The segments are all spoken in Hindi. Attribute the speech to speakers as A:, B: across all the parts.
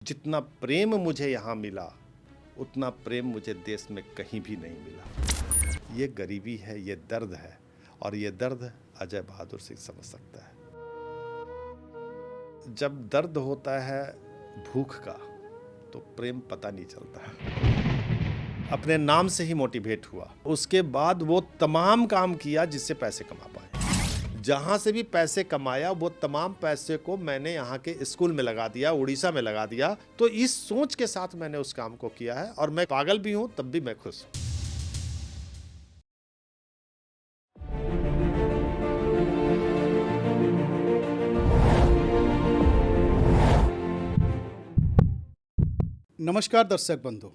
A: जितना प्रेम मुझे यहाँ मिला उतना प्रेम मुझे देश में कहीं भी नहीं मिला। ये गरीबी है, ये दर्द है, और ये दर्द अजय बहादुर सिंह समझ सकता है। जब दर्द होता है भूख का तो प्रेम पता नहीं चलता है। अपने नाम से ही मोटिवेट हुआ, उसके बाद वो तमाम काम किया जिससे पैसे कमा पाए। जहाँ से भी पैसे कमाया वो तमाम पैसे को मैंने यहाँ के स्कूल में लगा दिया, उड़ीसा में लगा दिया। तो इस सोच के साथ मैंने उस काम को किया है, और मैं पागल भी हूँ तब भी मैं खुश हूँ।
B: नमस्कार दर्शक बंधु,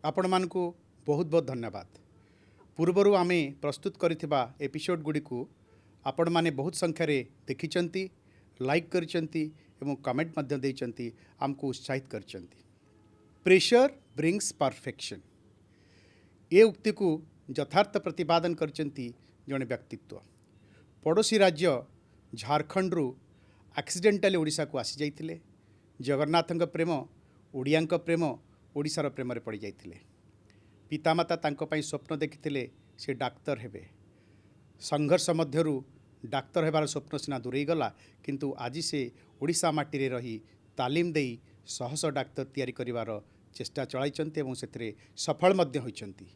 B: आपण मानकु बहुत बहुत धन्यवाद। पूर्वरु आमे प्रस्तुत करिथिबा एपिसोड गुडी को आपण माने बहुत संख्या रे देखिचंती, लाइक करिचंती एवं कमेंट मध्य देइचंती, आमको उत्साहित करिचंती। प्रेशर ब्रिंग्स परफेक्शन, ये उक्ति को यथार्थ प्रतिपादन करिचंती जणे व्यक्तित्व। पड़ोसी राज्य झारखंड रु एक्सीडेंटली ओडिशा को आसी जाइथिले। जगन्नाथंक प्रेम, ओडियांक प्रेम ओडिशार प्रेम रे पड़ जाइथिले। पितामाता तांको पई स्वप्न देखिथिले से डाक्तर हेबे। संघर्ष मध्यरु डाक्तर हेबार स्वप्न सिना दूरे गला, किंतु आज से ओडिशा माटी रे रही तालीम देई शह शह डाक्तर तैयारी करिवार चेष्टा चलाइचंती एवं सेथिरे सफल मध्य होइचंती।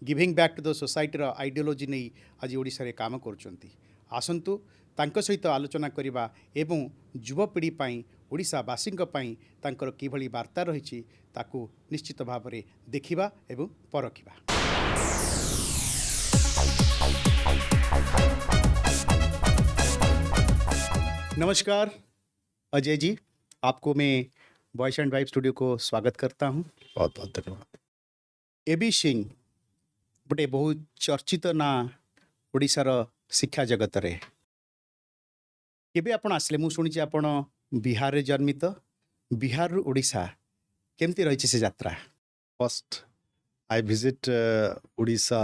B: Giving back to the society रो आइडियोलॉजी नहीं आज ओडिशा रे काम करुचंती। आसंतु तांको सहित आलोचना करिबा एवं युवपीढ़ी पाई ओडिशावासींक पाई तांकर किभली वार्ता रहिछि ताकू निश्चित भाव में देखिबा एवं परखिबा। नमस्कार अजय जी, आपको मैं वॉइस एंड वाइब स्टूडियो को स्वागत करता हूं।
A: बहुत बहुत धन्यवाद।
B: एबी सिंह गोटे बहुत चर्चित ना ओडिशार शिक्षा जगत रे। केबे आपण आसले? मु सुनिछि आपण बिहार रे जन्मित। बिहार रु ओडिशा केमती रहिछि से यात्रा?
A: फर्स्ट आई विजिट उड़ीसा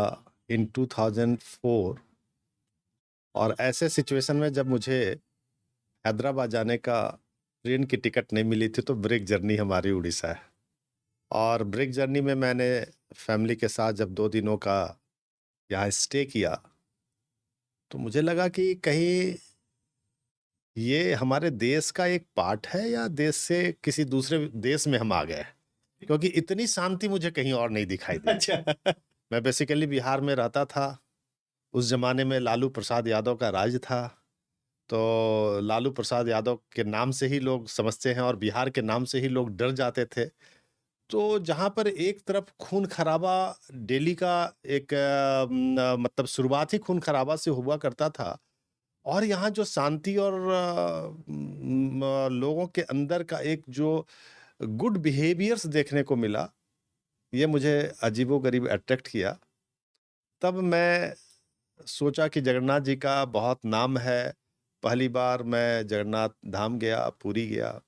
A: इन 2004, और ऐसे सिचुएशन में जब मुझे हैदराबाद जाने का ट्रेन की टिकट नहीं मिली थी, तो ब्रेक जर्नी हमारी उड़ीसा है। और ब्रेक जर्नी में मैंने फैमिली के साथ जब 2 दिनों का यहाँ स्टे किया, तो मुझे लगा कि कहीं ये हमारे देश का एक पार्ट है या देश से किसी दूसरे देश में हम आ गए, क्योंकि इतनी शांति मुझे कहीं और नहीं दिखाई दी।
B: अच्छा।
A: मैं बेसिकली बिहार में रहता था। उस जमाने में लालू प्रसाद यादव का राज था, तो लालू प्रसाद यादव के नाम से ही लोग समझते हैं और बिहार के नाम से ही लोग डर जाते थे। तो जहाँ पर एक तरफ खून खराबा दिल्ली का एक मतलब शुरुआत ही खून खराबा से हुआ करता था, और यहाँ जो शांति और लोगों के अंदर का एक जो गुड बिहेवियर्स देखने को मिला, ये मुझे अजीबोगरीब अट्रैक्ट किया। तब मैं सोचा कि जगन्नाथ जी का बहुत नाम है। पहली बार मैं जगन्नाथ धाम गया, पुरी गया।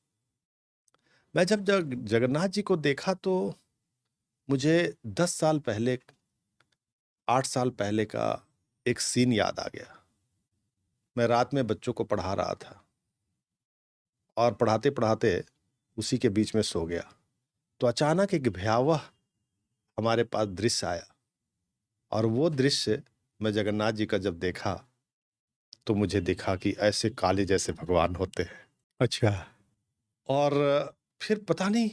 A: मैं जब जगन्नाथ जी को देखा तो मुझे 10 साल पहले, 8 साल पहले का एक सीन याद आ गया। मैं रात में बच्चों को पढ़ा रहा था, और पढ़ाते पढ़ाते उसी के बीच में सो गया। तो अचानक एक भयावह हमारे पास दृश्य आया, और वो दृश्य मैं जगन्नाथ जी का जब देखा तो मुझे दिखा कि ऐसे काले जैसे भगवान होते हैं।
B: अच्छा।
A: और फिर पता नहीं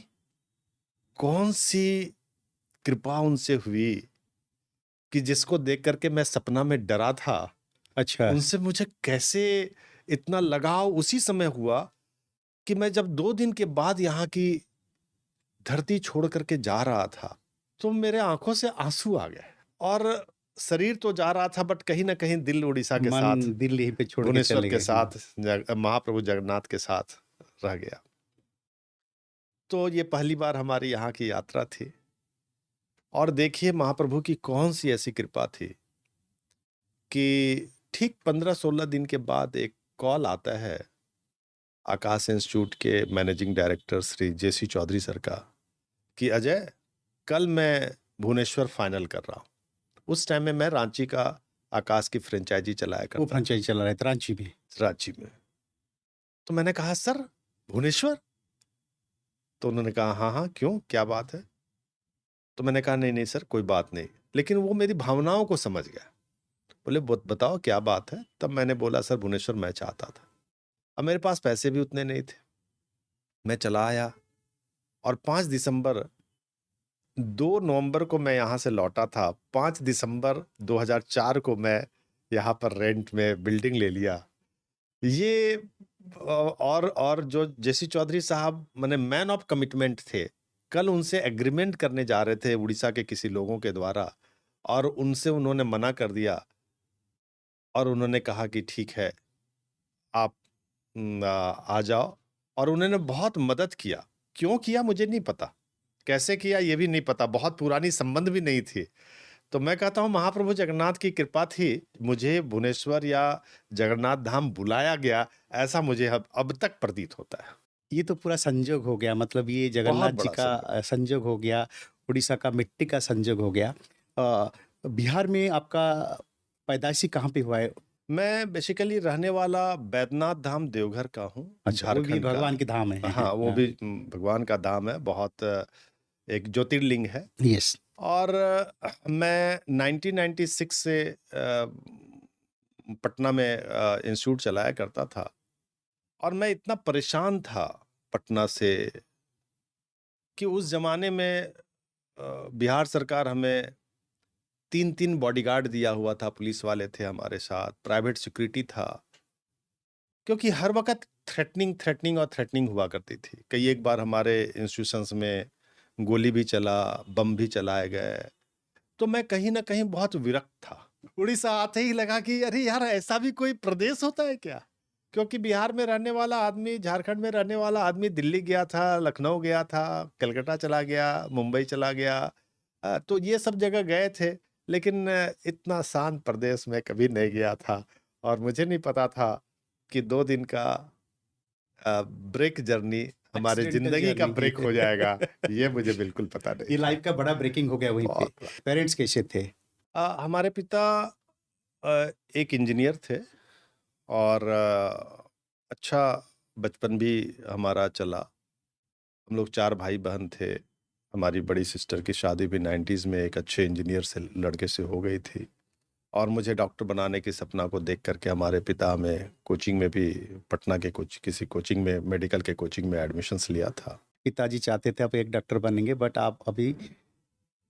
A: कौन सी कृपा उनसे हुई कि जिसको देख करके मैं सपना में डरा था,
B: अच्छा।
A: उनसे मुझे कैसे इतना लगाव उसी समय हुआ कि मैं जब 2 दिन के बाद यहाँ की धरती छोड़ करके जा रहा था, तो मेरे आंखों से आंसू आ गए। और शरीर तो जा रहा था, बट कहीं ना कहीं दिल उड़ीसा के साथ,
B: मन दिल यहीं पे छोड़ के
A: भुवनेश्वर
B: चले
A: के
B: गए।
A: साथ, महाप्रभु जगन्नाथ के साथ रह गया। तो ये पहली बार हमारी यहाँ की यात्रा थी, और देखिए महाप्रभु की कौन सी ऐसी कृपा थी कि ठीक 15-16 दिन के बाद एक कॉल आता है आकाश इंस्टीट्यूट के मैनेजिंग डायरेक्टर श्री जेसी चौधरी सर का, कि अजय, कल मैं भुवनेश्वर फाइनल कर रहा हूँ। उस टाइम में मैं रांची का आकाश की फ्रेंचाइजी चलाया करता।
B: वो फ्रेंचाइजी चला रहे थे रांची में।
A: रांची में। तो मैंने कहा, सर भुवनेश्वर? तो उन्होंने कहा, हाँ, हाँ, क्यों? क्या बात है? तो मैंने कहा, नहीं, नहीं सर, कोई बात नहीं। लेकिन वो मेरी भावनाओं को समझ गया। बोले, बताओ क्या बात है? तब मैंने बोला, सर भुवनेश्वर मैं चाहता था। अब मेरे पास पैसे भी उतने नहीं थे। मैं चला आया और 5 दिसंबर 2 नवंबर को मैं यहाँ से लौटा था। 5 दिसंबर 2004 को मैं यहाँ पर रेंट में बिल्डिंग ले लिया। ये और जो जेसी चौधरी साहब माने मैन ऑफ कमिटमेंट थे, कल उनसे एग्रीमेंट करने जा रहे थे उड़ीसा के किसी लोगों के द्वारा, और उनसे उन्होंने मना कर दिया और उन्होंने कहा कि ठीक है, आप आ जाओ। और उन्होंने बहुत मदद किया। क्यों किया मुझे नहीं पता, कैसे किया ये भी नहीं पता, बहुत पुरानी संबंध भी नहीं थी। तो मैं कहता हूँ महाप्रभु जगन्नाथ की कृपा थी, मुझे भुवनेश्वर या जगन्नाथ धाम बुलाया गया, ऐसा मुझे अब तक प्रतीत होता है।
B: ये तो पूरा संजोग हो गया, मतलब ये जगन्नाथ
A: बहुत
B: जी
A: बड़ा
B: का
A: संजोग।
B: संजोग हो गया, उड़ीसा का मिट्टी का संजोग हो गया। बिहार में आपका पैदाइशी कहाँ पे हुआ है?
A: मैं बेसिकली रहने वाला बैद्यनाथ धाम देवघर का हूँ,
B: अच्छा, वो भी
A: झारखंड का।
B: भगवान की धाम है।
A: हाँ, वो
B: हाँ,
A: भी भगवान का धाम है, बहुत एक ज्योतिर्लिंग है।
B: यस।
A: और मैं 1996 से पटना में इंस्टीट्यूट चलाया करता था, और मैं इतना परेशान था पटना से कि उस जमाने में बिहार सरकार हमें 3-3 बॉडीगार्ड दिया हुआ था, पुलिस वाले थे हमारे साथ, प्राइवेट सिक्योरिटी था, क्योंकि हर वक्त थ्रेटनिंग और थ्रेटनिंग हुआ करती थी। कई एक बार हमारे इंस्टीट्यूशंस में गोली भी चला, बम भी चलाए गए। तो मैं कहीं ना कहीं बहुत विरक्त था। उड़ीसा आते ही लगा कि अरे यार, ऐसा भी कोई प्रदेश होता है क्या? क्योंकि बिहार में रहने वाला आदमी, झारखंड में रहने वाला आदमी दिल्ली गया था, लखनऊ गया था, कलकत्ता चला गया, मुंबई चला गया, तो ये सब जगह गए थे। लेकिन इतना शांत प्रदेश में कभी नहीं गया था, और मुझे नहीं पता था कि 2 दिन का ब्रेक जर्नी हमारे
B: एक्सीडेंटल
A: जिंदगी का
B: जर्नी।
A: ब्रेक हो जाएगा, ये मुझे बिल्कुल पता नहीं
B: ये
A: था।
B: लाइफ का बड़ा ब्रेकिंग हो गया वहीं पे।
A: बहुत बड़ा।
B: पेरेंट्स कैसे थे?
A: हमारे पिता एक इंजीनियर थे, और अच्छा बचपन भी हमारा चला। हम लोग 4 भाई बहन थे। हमारी बड़ी सिस्टर की शादी भी 90s में एक अच्छे इंजीनियर से, लड़के से हो गई थी। और मुझे डॉक्टर बनाने की सपना को देख करके हमारे पिता हमें कोचिंग में भी, पटना के किसी कोचिंग में, मेडिकल के कोचिंग में एडमिशन्स लिया था।
B: पिताजी चाहते थे आप एक डॉक्टर बनेंगे, बट आप अभी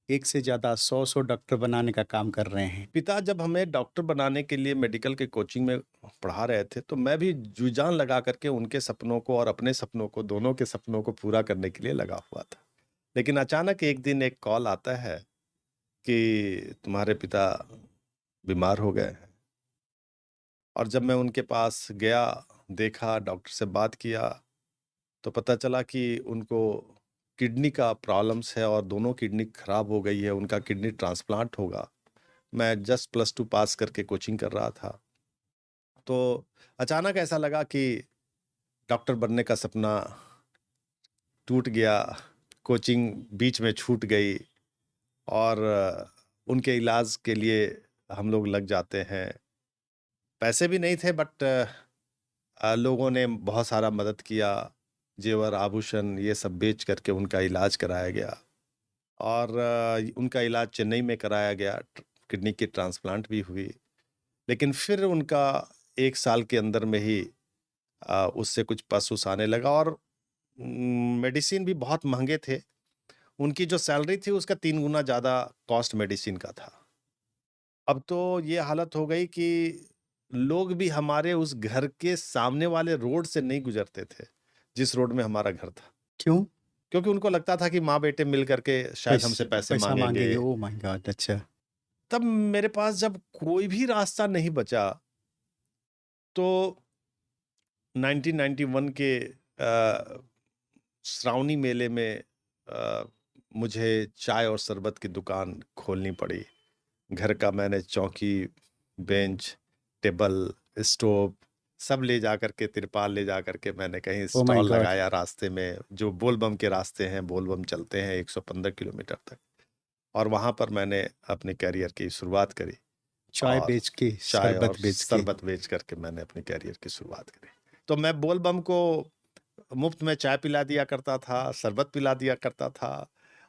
B: एक से ज़्यादा 100 डॉक्टर बनाने का काम कर रहे हैं।
A: पिता जब हमें डॉक्टर बनाने के लिए मेडिकल के कोचिंग में पढ़ा रहे थे, तो मैं भी जी जान लगा करके उनके सपनों को और अपने सपनों को, दोनों के सपनों को पूरा करने के लिए लगा हुआ था। लेकिन अचानक एक दिन एक कॉल आता है कि तुम्हारे पिता बीमार हो गए हैं। और जब मैं उनके पास गया, देखा, डॉक्टर से बात किया, तो पता चला कि उनको किडनी का प्रॉब्लम्स है और दोनों किडनी खराब हो गई है, उनका किडनी ट्रांसप्लांट होगा। मैं जस्ट +2 पास करके कोचिंग कर रहा था। तो अचानक ऐसा लगा कि डॉक्टर बनने का सपना टूट गया, कोचिंग बीच में छूट गई, और उनके इलाज के लिए हम लोग लग जाते हैं। पैसे भी नहीं थे, बट लोगों ने बहुत सारा मदद किया, जेवर आभूषण ये सब बेच करके उनका इलाज कराया गया, और उनका इलाज चेन्नई में कराया गया, किडनी की ट्रांसप्लांट भी हुई। लेकिन फिर उनका 1 साल के अंदर में ही उससे कुछ पस उस आने लगा, और मेडिसिन भी बहुत महंगे थे। उनकी जो सैलरी थी उसका 3 गुना ज़्यादा कॉस्ट मेडिसिन का था। अब तो ये हालत हो गई कि लोग भी हमारे उस घर के सामने वाले रोड से नहीं गुजरते थे, जिस रोड में हमारा घर था।
B: क्यों?
A: क्योंकि उनको लगता था कि माँ बेटे मिल करके शायद हमसे पैसे
B: पैसा
A: मांगेंगे।
B: मांगेंगे। Oh my God! अच्छा।
A: तब मेरे पास जब कोई भी रास्ता नहीं बचा, तो 1991 के श्रावणी मेले में मुझे चाय और शरबत की दुकान खोलनी पड़ी। घर का मैंने चौकी, बेंच, टेबल, स्टोव सब ले जा करके, तिरपाल ले जा करके मैंने कहीं
B: ओह माय
A: स्टॉल
B: गॉड!
A: लगाया रास्ते में, जो बोलबम के रास्ते हैं, बोलबम चलते हैं 115 किलोमीटर तक। और वहाँ पर मैंने अपने कैरियर की शुरुआत करी,
B: चाय
A: और
B: बेच के,
A: चाय और
B: शरबत बेच के।
A: शरबत बेच करके मैंने अपने कैरियर की शुरुआत करी। तो मैं बोलबम को मुफ्त में चाय पिला दिया करता था, शरबत पिला दिया करता था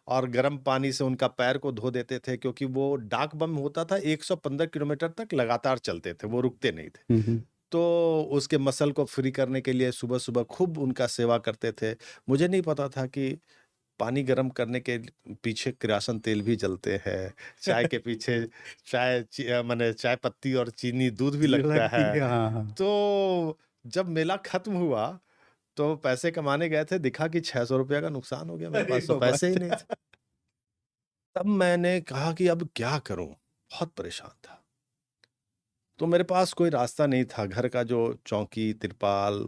A: और गर्म पानी से उनका पैर को धो देते थे, क्योंकि वो डाक बम होता था, 115 किलोमीटर तक लगातार चलते थे, वो रुकते नहीं थे।
B: हुँ, हुँ।
A: तो उसके मसल को फ्री करने के लिए सुबह-सुबह खूब उनका सेवा करते थे। मुझे नहीं पता था कि पानी गरम करने के पीछे किरासन तेल भी जलते हैं, चाय के पीछे माने चाय पत्ती और चीनी, दूध भी
B: जो
A: लगता
B: लगती
A: है।
B: है, हाँ, हाँ।
A: तो जब मेला खत्म हुआ, तो पैसे कमाने गए थे, दिखा कि ₹600 का नुकसान हो गया, मेरे
B: अरे
A: पास तो
B: बाबा!
A: पैसे ही नहीं थे। तब मैंने कहा कि अब क्या करूँ? बहुत परेशान था। तो मेरे पास कोई रास्ता नहीं था, घर का जो चौकी, तिरपाल,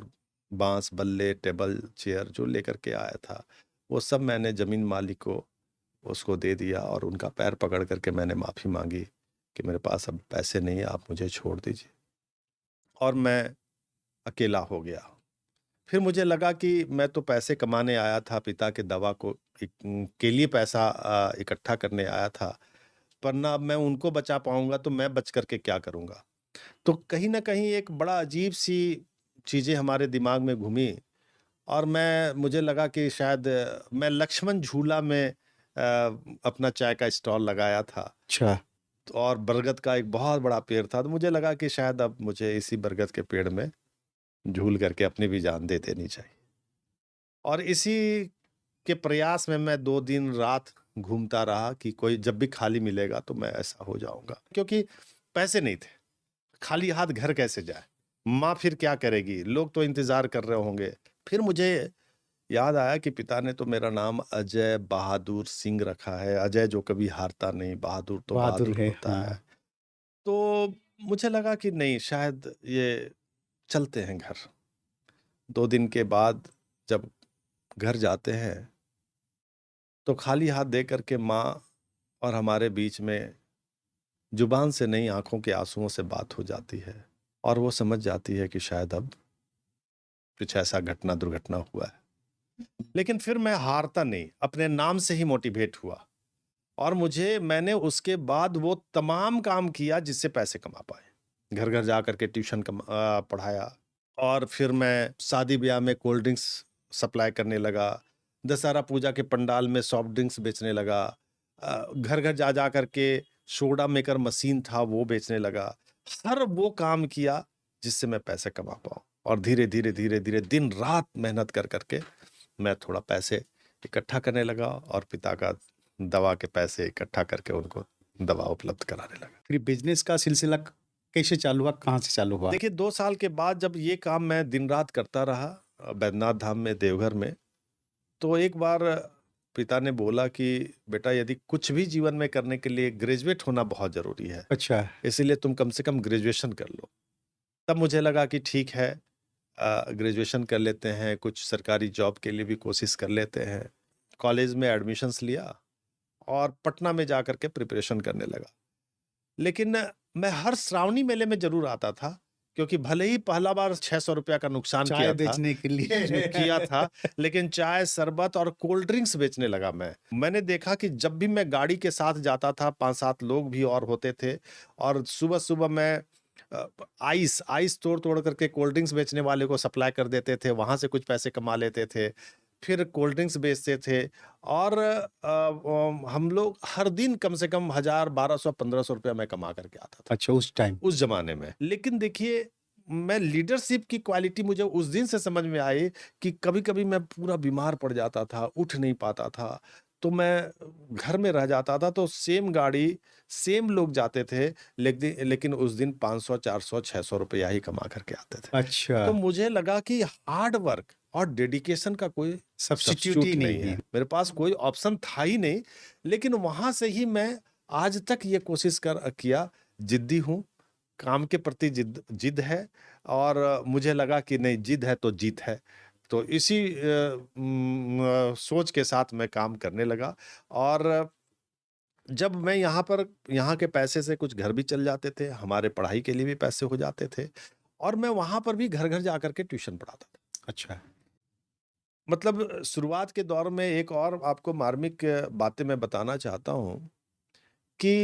A: बाँस, बल्ले, टेबल, चेयर जो लेकर के आया था, वो सब मैंने ज़मीन मालिक को उसको दे दिया और उनका पैर पकड़ कर के मैंने माफ़ी माँगी कि मेरे पास अब पैसे नहीं है, आप मुझे छोड़ दीजिए। और मैं अकेला हो गया। फिर मुझे लगा कि मैं तो पैसे कमाने आया था, पिता के दवा को के लिए पैसा इकट्ठा करने आया था, पर ना अब मैं उनको बचा पाऊँगा, तो मैं बच कर के क्या करूँगा? तो कहीं न कहीं एक बड़ा अजीब-सी चीज़ें हमारे दिमाग में घूमी और मुझे लगा कि शायद मैं लक्ष्मण झूला में अपना चाय का स्टॉल लगाया था।
B: अच्छा।
A: तो और बरगद का एक बहुत बड़ा पेड़ था, तो मुझे लगा कि शायद अब मुझे इसी बरगद के पेड़ में झूल करके अपनी भी जान दे देनी चाहिए। और इसी के प्रयास में मैं 2 दिन रात घूमता रहा कि कोई जब भी खाली मिलेगा तो मैं ऐसा हो जाऊँगा। क्योंकि पैसे नहीं थे, खाली हाथ घर कैसे जाए? माँ फिर क्या करेगी? लोग तो इंतज़ार कर रहे होंगे। फिर मुझे याद आया कि पिता ने तो मेरा नाम अजय बहादुर सिंह रखा है, अजय जो कभी हारता नहीं, बहादुर तो
B: बहादुर
A: बहादुर
B: है,
A: होता है।
B: हाँ।
A: तो मुझे लगा कि नहीं, शायद ये चलते हैं घर। 2 दिन के बाद जब घर जाते हैं, तो खाली हाथ दे कर के माँ और हमारे बीच में ज़ुबान से नहीं, आँखों के आँसुओं से बात हो जाती है और वो समझ जाती है कि शायद अब कुछ ऐसा दुर्घटना हुआ है। लेकिन फिर मैं हारता नहीं, अपने नाम से ही मोटिवेट हुआ और मैंने उसके बाद वो तमाम काम किया जिससे पैसे कमा पाए। घर-घर जा कर के ट्यूशन पढ़ाया और फिर मैं शादी-ब्याह में कोल्ड ड्रिंक्स सप्लाई करने लगा। दशहरा पूजा के पंडाल में सॉफ्ट ड्रिंक्स बेचने लगा। घर-घर जा कर के सोडा मेकर मशीन था, वो बेचने लगा। हर वो काम किया जिससे मैं पैसे कमा पाऊँ और धीरे-धीरे, धीरे-धीरे दिन-रात मेहनत कर के मैं थोड़ा पैसे इकट्ठा करने लगा और पिता का दवा के पैसे इकट्ठा करके उनको दवा उपलब्ध कराने लगा।
B: फिर बिज़नेस का सिलसिला कैसे चालू हुआ? कहाँ से चालू हुआ?
A: देखिए 2 साल के बाद जब ये काम मैं दिन-रात करता रहा बैद्यनाथ धाम में, देवघर में, तो एक बार पिता ने बोला कि बेटा, यदि कुछ भी जीवन में करने के लिए ग्रेजुएट होना बहुत ज़रूरी है,
B: अच्छा।
A: इसीलिए तुम कम से कम ग्रेजुएशन कर लो। तब मुझे लगा कि ठीक है, ग्रेजुएशन कर लेते हैं, कुछ सरकारी जॉब के लिए भी कोशिश कर लेते हैं। कॉलेज में एडमिशन्स लिया और पटना में जाकर के प्रिपरेशन करने लगा। लेकिन मैं हर श्रावणी मेले में ज़रूर आता था, क्योंकि भले ही पहला बार ₹600 का नुकसान
B: चाय
A: किया था,
B: बेचने के लिए।
A: किया था, लेकिन चाय, शरबत और कोल्ड ड्रिंक्स बेचने लगा मैं। मैंने देखा कि जब भी मैं गाड़ी के साथ जाता था, 5-7 लोग भी और होते थे और सुबह-सुबह मैं आइस तोड़-तोड़ करके कोल्ड ड्रिंक्स बेचने वाले को सप्लाई कर देते थे, वहाँ से कुछ पैसे कमा लेते थे। फिर कोल्ड ड्रिंक्स बेचते थे और हम लोग हर दिन कम से कम 1000, 1200, 1500 रुपया मैं कमा करके आता था,
B: अच्छा, उस टाइम।
A: उस ज़माने में। लेकिन देखिए, मैं लीडरशिप की क्वालिटी मुझे उस दिन से समझ में आई कि कभी-कभी मैं पूरा बीमार पड़ जाता था, उठ नहीं पाता था, तो मैं घर में रह जाता था, तो सेम गाड़ी, सेम लोग जाते थे, लेकिन उस दिन 500, 400, 600 रुपया ही कमा करके आते थे।
B: अच्छा,
A: तो मुझे लगा कि हार्ड वर्क और डेडिकेशन का कोई
B: सब्स्टिट्यूट ही
A: सब्स्टिट्यूट नहीं
B: नहीं
A: है।
B: है।
A: मेरे पास कोई ऑप्शन था ही नहीं, लेकिन वहाँ से ही मैं आज तक ये कोशिश किया, जिद्दी हूँ, काम के प्रति जिद है और मुझे लगा कि नहीं, जिद है तो जीत है। तो इसी सोच के साथ मैं काम करने लगा और जब मैं यहाँ के पैसे से कुछ घर भी चल जाते थे, हमारे पढ़ाई के लिए भी पैसे हो जाते थे और मैं वहाँ पर भी घर-घर जाकर के ट्यूशन पढ़ाता था।
B: अच्छा।
A: मतलब शुरुआत के दौर में एक और आपको मार्मिक बातें मैं बताना चाहता हूँ कि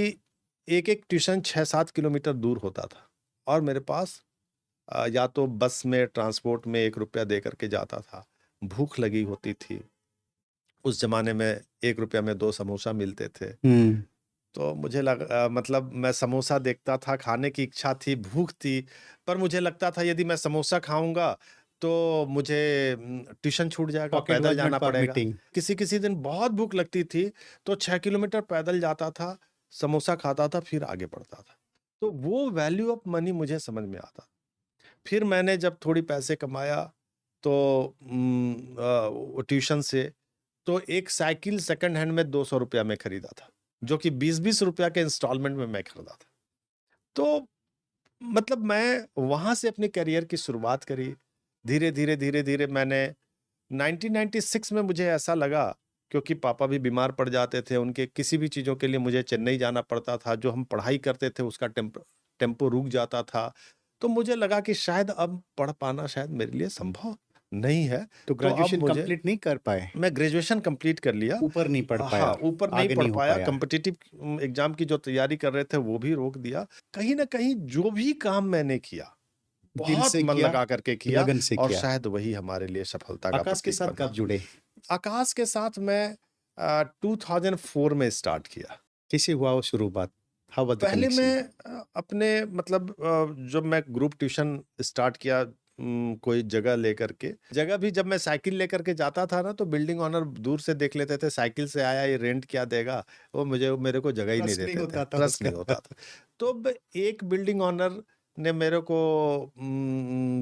A: एक-एक ट्यूशन 6-7 किलोमीटर दूर होता था और मेरे पास या तो बस में, ट्रांसपोर्ट में ₹1 दे करके जाता था। भूख लगी होती थी। उस ज़माने में 1 रुपया में 2 समोसा मिलते थे।
B: हुँ।
A: तो मुझे मतलब मैं समोसा देखता था, खाने की इच्छा थी, भूख थी, पर मुझे लगता था यदि मैं समोसा खाऊँगा तो मुझे ट्यूशन छूट जाएगा,
B: पॉकेट
A: पैदल
B: वाज नॉट
A: जाना पड़ेगा।
B: परमिटिंग।
A: किसी-किसी दिन बहुत भूख लगती थी, तो 6 किलोमीटर पैदल जाता था, समोसा खाता था, फिर आगे बढ़ता था। तो वो वैल्यू ऑफ मनी मुझे समझ में आता। फिर मैंने जब थोड़ी पैसे कमाया तो वो ट्यूशन से, तो एक साइकिल सेकंड हैंड में ₹200 में खरीदा था, जो कि 20-20 रुपया के इंस्टॉलमेंट में मैं खरीदा था। तो मतलब मैं वहाँ से अपने करियर की शुरुआत करी। धीरे-धीरे, धीरे-धीरे मैंने 1996 में मुझे ऐसा लगा, क्योंकि पापा भी बीमार पड़ जाते थे, उनके किसी भी चीज़ों के लिए मुझे चेन्नई जाना पड़ता था, जो हम पढ़ाई करते थे उसका टेम्पो रुक जाता था। तो मुझे लगा कि शायद अब पढ़ पाना शायद मेरे लिए संभव नहीं है।
B: तो
A: तो अब
B: ग्रेजुएशन
A: मुझे
B: कंप्लीट नहीं कर पाए?
A: मैं ग्रेजुएशन कंप्लीट कर लिया।
B: ऊपर नहीं पढ़
A: हाँ,
B: पाया,
A: ऊपर नहीं
B: आगे
A: पढ़
B: नहीं हो
A: पाया,
B: पाया।
A: कॉम्पिटिटिव एग्ज़ाम की जो तैयारी कर रहे थे वो भी रोक दिया। कहीं न कहीं जो भी काम मैंने किया,
B: दिल
A: बहुत
B: से
A: मन
B: किया,
A: लगा कर के किया,
B: लगन से
A: और
B: किया।
A: शायद वही हमारे लिए सफलता का
B: आकाश के
A: प्रतीक
B: साथ
A: बना।
B: कब जुड़े?
A: आकाश के साथ मैं 2004 में स्टार्ट किया।
B: कैसे हुआ वो शुरुआत? हाउ वाज़ द
A: पहले
B: कनेक्शन?
A: मैं अपने मतलब जब मैं ग्रुप ट्यूशन स्टार्ट किया, कोई जगह लेकर के, जगह भी जब मैं साइकिल लेकर के जाता था ना, तो बिल्डिंग ओनर दूर से देख लेते थे, साइकिल से आया, ये रेंट क्या देगा? वो मेरे को जगह ही नहीं
B: ट्रस्ट नहीं
A: देते थे,
B: होता था
A: ट्रस्ट
B: उसका।
A: नहीं होता था। तो एक बिल्डिंग ओनर ने मेरे को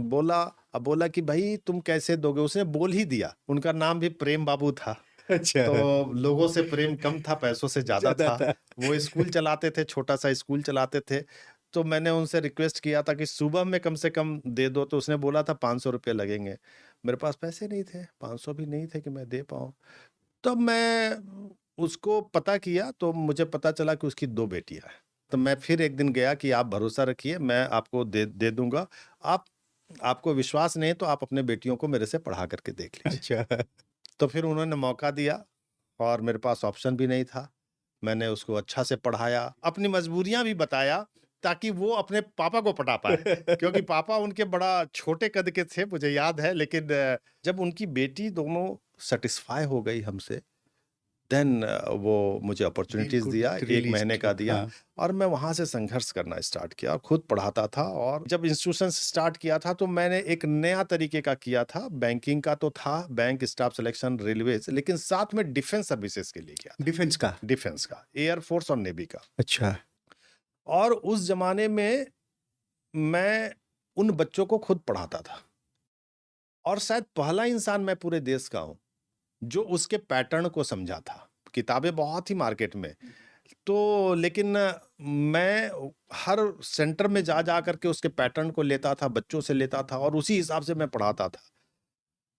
A: बोला, अब बोला कि भाई तुम कैसे दोगे? उसने बोल ही दिया, उनका नाम भी प्रेम बाबू था।
B: अच्छा।
A: तो लोगों से प्रेम कम था, पैसों से ज़्यादा
B: ज़्यादा
A: था।
B: था।
A: वो स्कूल चलाते थे, छोटा-सा स्कूल चलाते थे। तो मैंने उनसे रिक्वेस्ट किया था कि सुबह में कम से कम दे दो, तो उसने बोला था ₹500 लगेंगे। मेरे पास पैसे नहीं थे, 500 भी नहीं थे कि मैं दे पाऊँ। तब मैं उसको पता किया, तो मुझे पता चला कि उसकी 2 बेटियाँ हैं। तो मैं फिर एक दिन गया कि आप भरोसा रखिए, मैं आपको दे दूँगा। आप आपको विश्वास नहीं है तो आप अपने बेटियों को मेरे से पढ़ा करके देख लीजिए।
B: अच्छा।
A: तो फिर उन्होंने मौका दिया, और मेरे पास ऑप्शन भी नहीं था। मैंने उसको अच्छा से पढ़ाया, अपनी मजबूरियाँ भी बताया, ताकि वो अपने पापा को पटा पाए। क्योंकि पापा उनके बड़ा छोटे कद के थे, मुझे याद है, लेकिन जब उनकी बेटी दोनों सैटिस्फाई हो गई हमसे, देन वो मुझे
B: दे
A: अपॉर्च्युनिटीज़
B: कुड
A: दिया, 1 महीने
B: रियलिस्ट
A: का दिया,
B: हाँ।
A: और मैं वहाँ से संघर्ष करना स्टार्ट किया, खुद पढ़ाता था। और जब इंस्टीट्यूशन स्टार्ट किया था, तो मैंने एक नया तरीके का किया था। बैंकिंग का तो था, बैंक स्टाफ सिलेक्शन, रेलवेज़, लेकिन साथ में डिफेंस सर्विसेज़ के लिए किया था।
B: डिफेंस का?
A: डिफेंस का, एयर फोर्स और नेवी का।
B: अच्छा।
A: और उस ज़माने में मैं उन बच्चों को खुद पढ़ाता था, और शायद पहला इंसान मैं पूरे देश का हूँ, जो उसके पैटर्न को समझा था। किताबें बहुत थी मार्केट में, तो लेकिन मैं हर सेंटर में जा कर के उसके पैटर्न को लेता था, बच्चों से लेता था, और उसी हिसाब से मैं पढ़ाता था।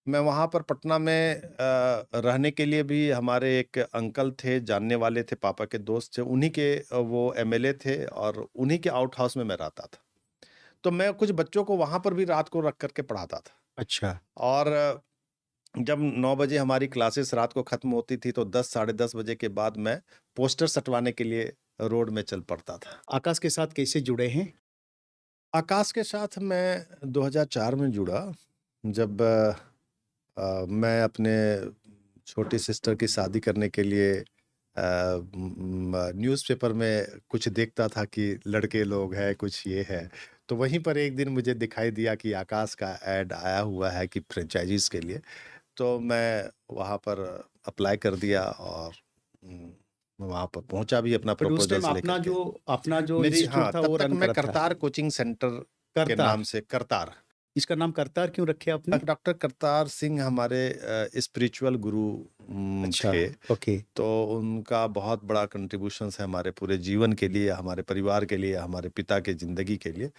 A: मैं वहाँ पर पटना में रहने के लिए भी हमारे एक अंकल थे, जानने वाले थे, पापा के दोस्त थे, उन्हीं के वो एमएलए थे, और उन्हीं के आउट हाउस में मैं रहता था। तो मैं कुछ बच्चों को वहाँ पर भी रात को रख कर के पढ़ाता था।
B: अच्छा।
A: और जब 9 बजे हमारी क्लासेस रात को खत्म होती थी, तो 10 साढ़े 10 बजे के बाद मैं पोस्टर सटवाने के लिए रोड में चल पड़ता था।
B: आकाश के साथ कैसे जुड़े हैं?
A: आकाश के साथ मैं 2004 में जुड़ा, जब मैं अपने छोटी सिस्टर की शादी करने के लिए न्यूज़पेपर में कुछ देखता था कि लड़के लोग हैं, कुछ ये है। तो वहीं पर एक दिन मुझे दिखाई दिया कि आकाश का ऐड आया हुआ है कि फ्रेंचाइज़ीज़ के लिए। तो मैं वहाँ पर अप्लाई कर दिया, और वहाँ पर पहुँचा भी अपना
B: बट उस टाइम
A: प्रपोज़ल्स लेकर के।
B: अपना जो
A: मेरी,
B: इंस्टीट्यूट
A: हाँ,
B: था
A: तब
B: वो
A: तक
B: रन
A: मैं
B: कर रहा था।
A: करतार कोचिंग सेंटर के
B: करतार।
A: नाम से, करतार।
B: इसका नाम करतार क्यों रखे आपने?
A: डॉक्टर करतार सिंह हमारे स्पिरिचुअल गुरु
B: अच्छा,
A: थे।
B: ओके।
A: तो उनका बहुत बड़ा कंट्रीब्यूशंस है हमारे पूरे जीवन के लिए, हमारे परिवार के लिए, हमारे पिता के ज़िंदगी के लिए।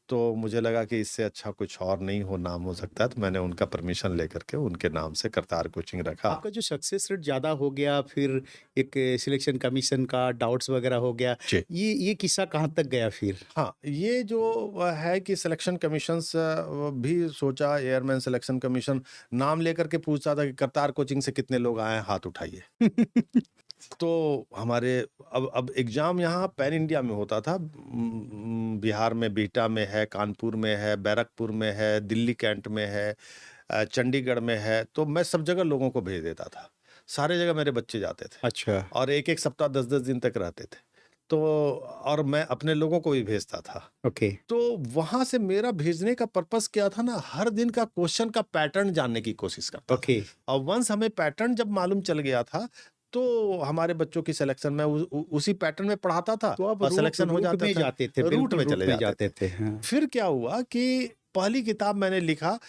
A: तो मुझे लगा कि इससे अच्छा कुछ और नहीं हो, नाम हो सकता है, तो मैंने उनका परमिशन लेकर के उनके नाम से करतार कोचिंग रखा।
B: आपका जो सक्सेस रेट ज़्यादा हो गया, फिर एक सिलेक्शन कमीशन का डाउट्स वगैरह हो गया,
A: जी।
B: ये किस्सा कहाँ तक गया फिर?
A: हाँ, ये जो है कि सिलेक्शन कमीशंस भी सोचा, एयरमैन सिलेक्शन कमीशन नाम लेकर के पूछता था कि करतार कोचिंग से कितने लोग आए हैं, हाथ उठाइए। तो हमारे अब एग्ज़ाम यहाँ पैन इंडिया में होता था। बिहार में बिहटा में है, कानपुर में है, बैरकपुर में है, दिल्ली कैंट में है, चंडीगढ़ में है, तो मैं सब जगह लोगों को भेज देता था। सारे जगह मेरे बच्चे जाते थे
B: अच्छा।
A: और 1-1 सप्ताह 10-10 दिन तक रहते थे। तो और मैं अपने लोगों को भी भेजता था।
B: ओके।
A: तो वहाँ से मेरा भेजने का पर्पस क्या था ना, हर दिन का क्वेश्चन का पैटर्न जानने की कोशिश करता था।
B: ओके।
A: और वंस हमें पैटर्न जब मालूम चल गया था, तो हमारे बच्चों की सिलेक्शन मैं उसी पैटर्न में पढ़ाता था
B: तो आप
A: और
B: रूट
A: सिलेक्शन हो
B: रूट
A: जाता
B: में
A: था।
B: जाते थे,
A: रूट
B: बिल्कुल
A: में
B: रूट
A: चले
B: में
A: जाते
B: जाते
A: थे।
B: थे। हाँ।
A: फिर क्या हुआ कि पहली किताब मैंने लिखा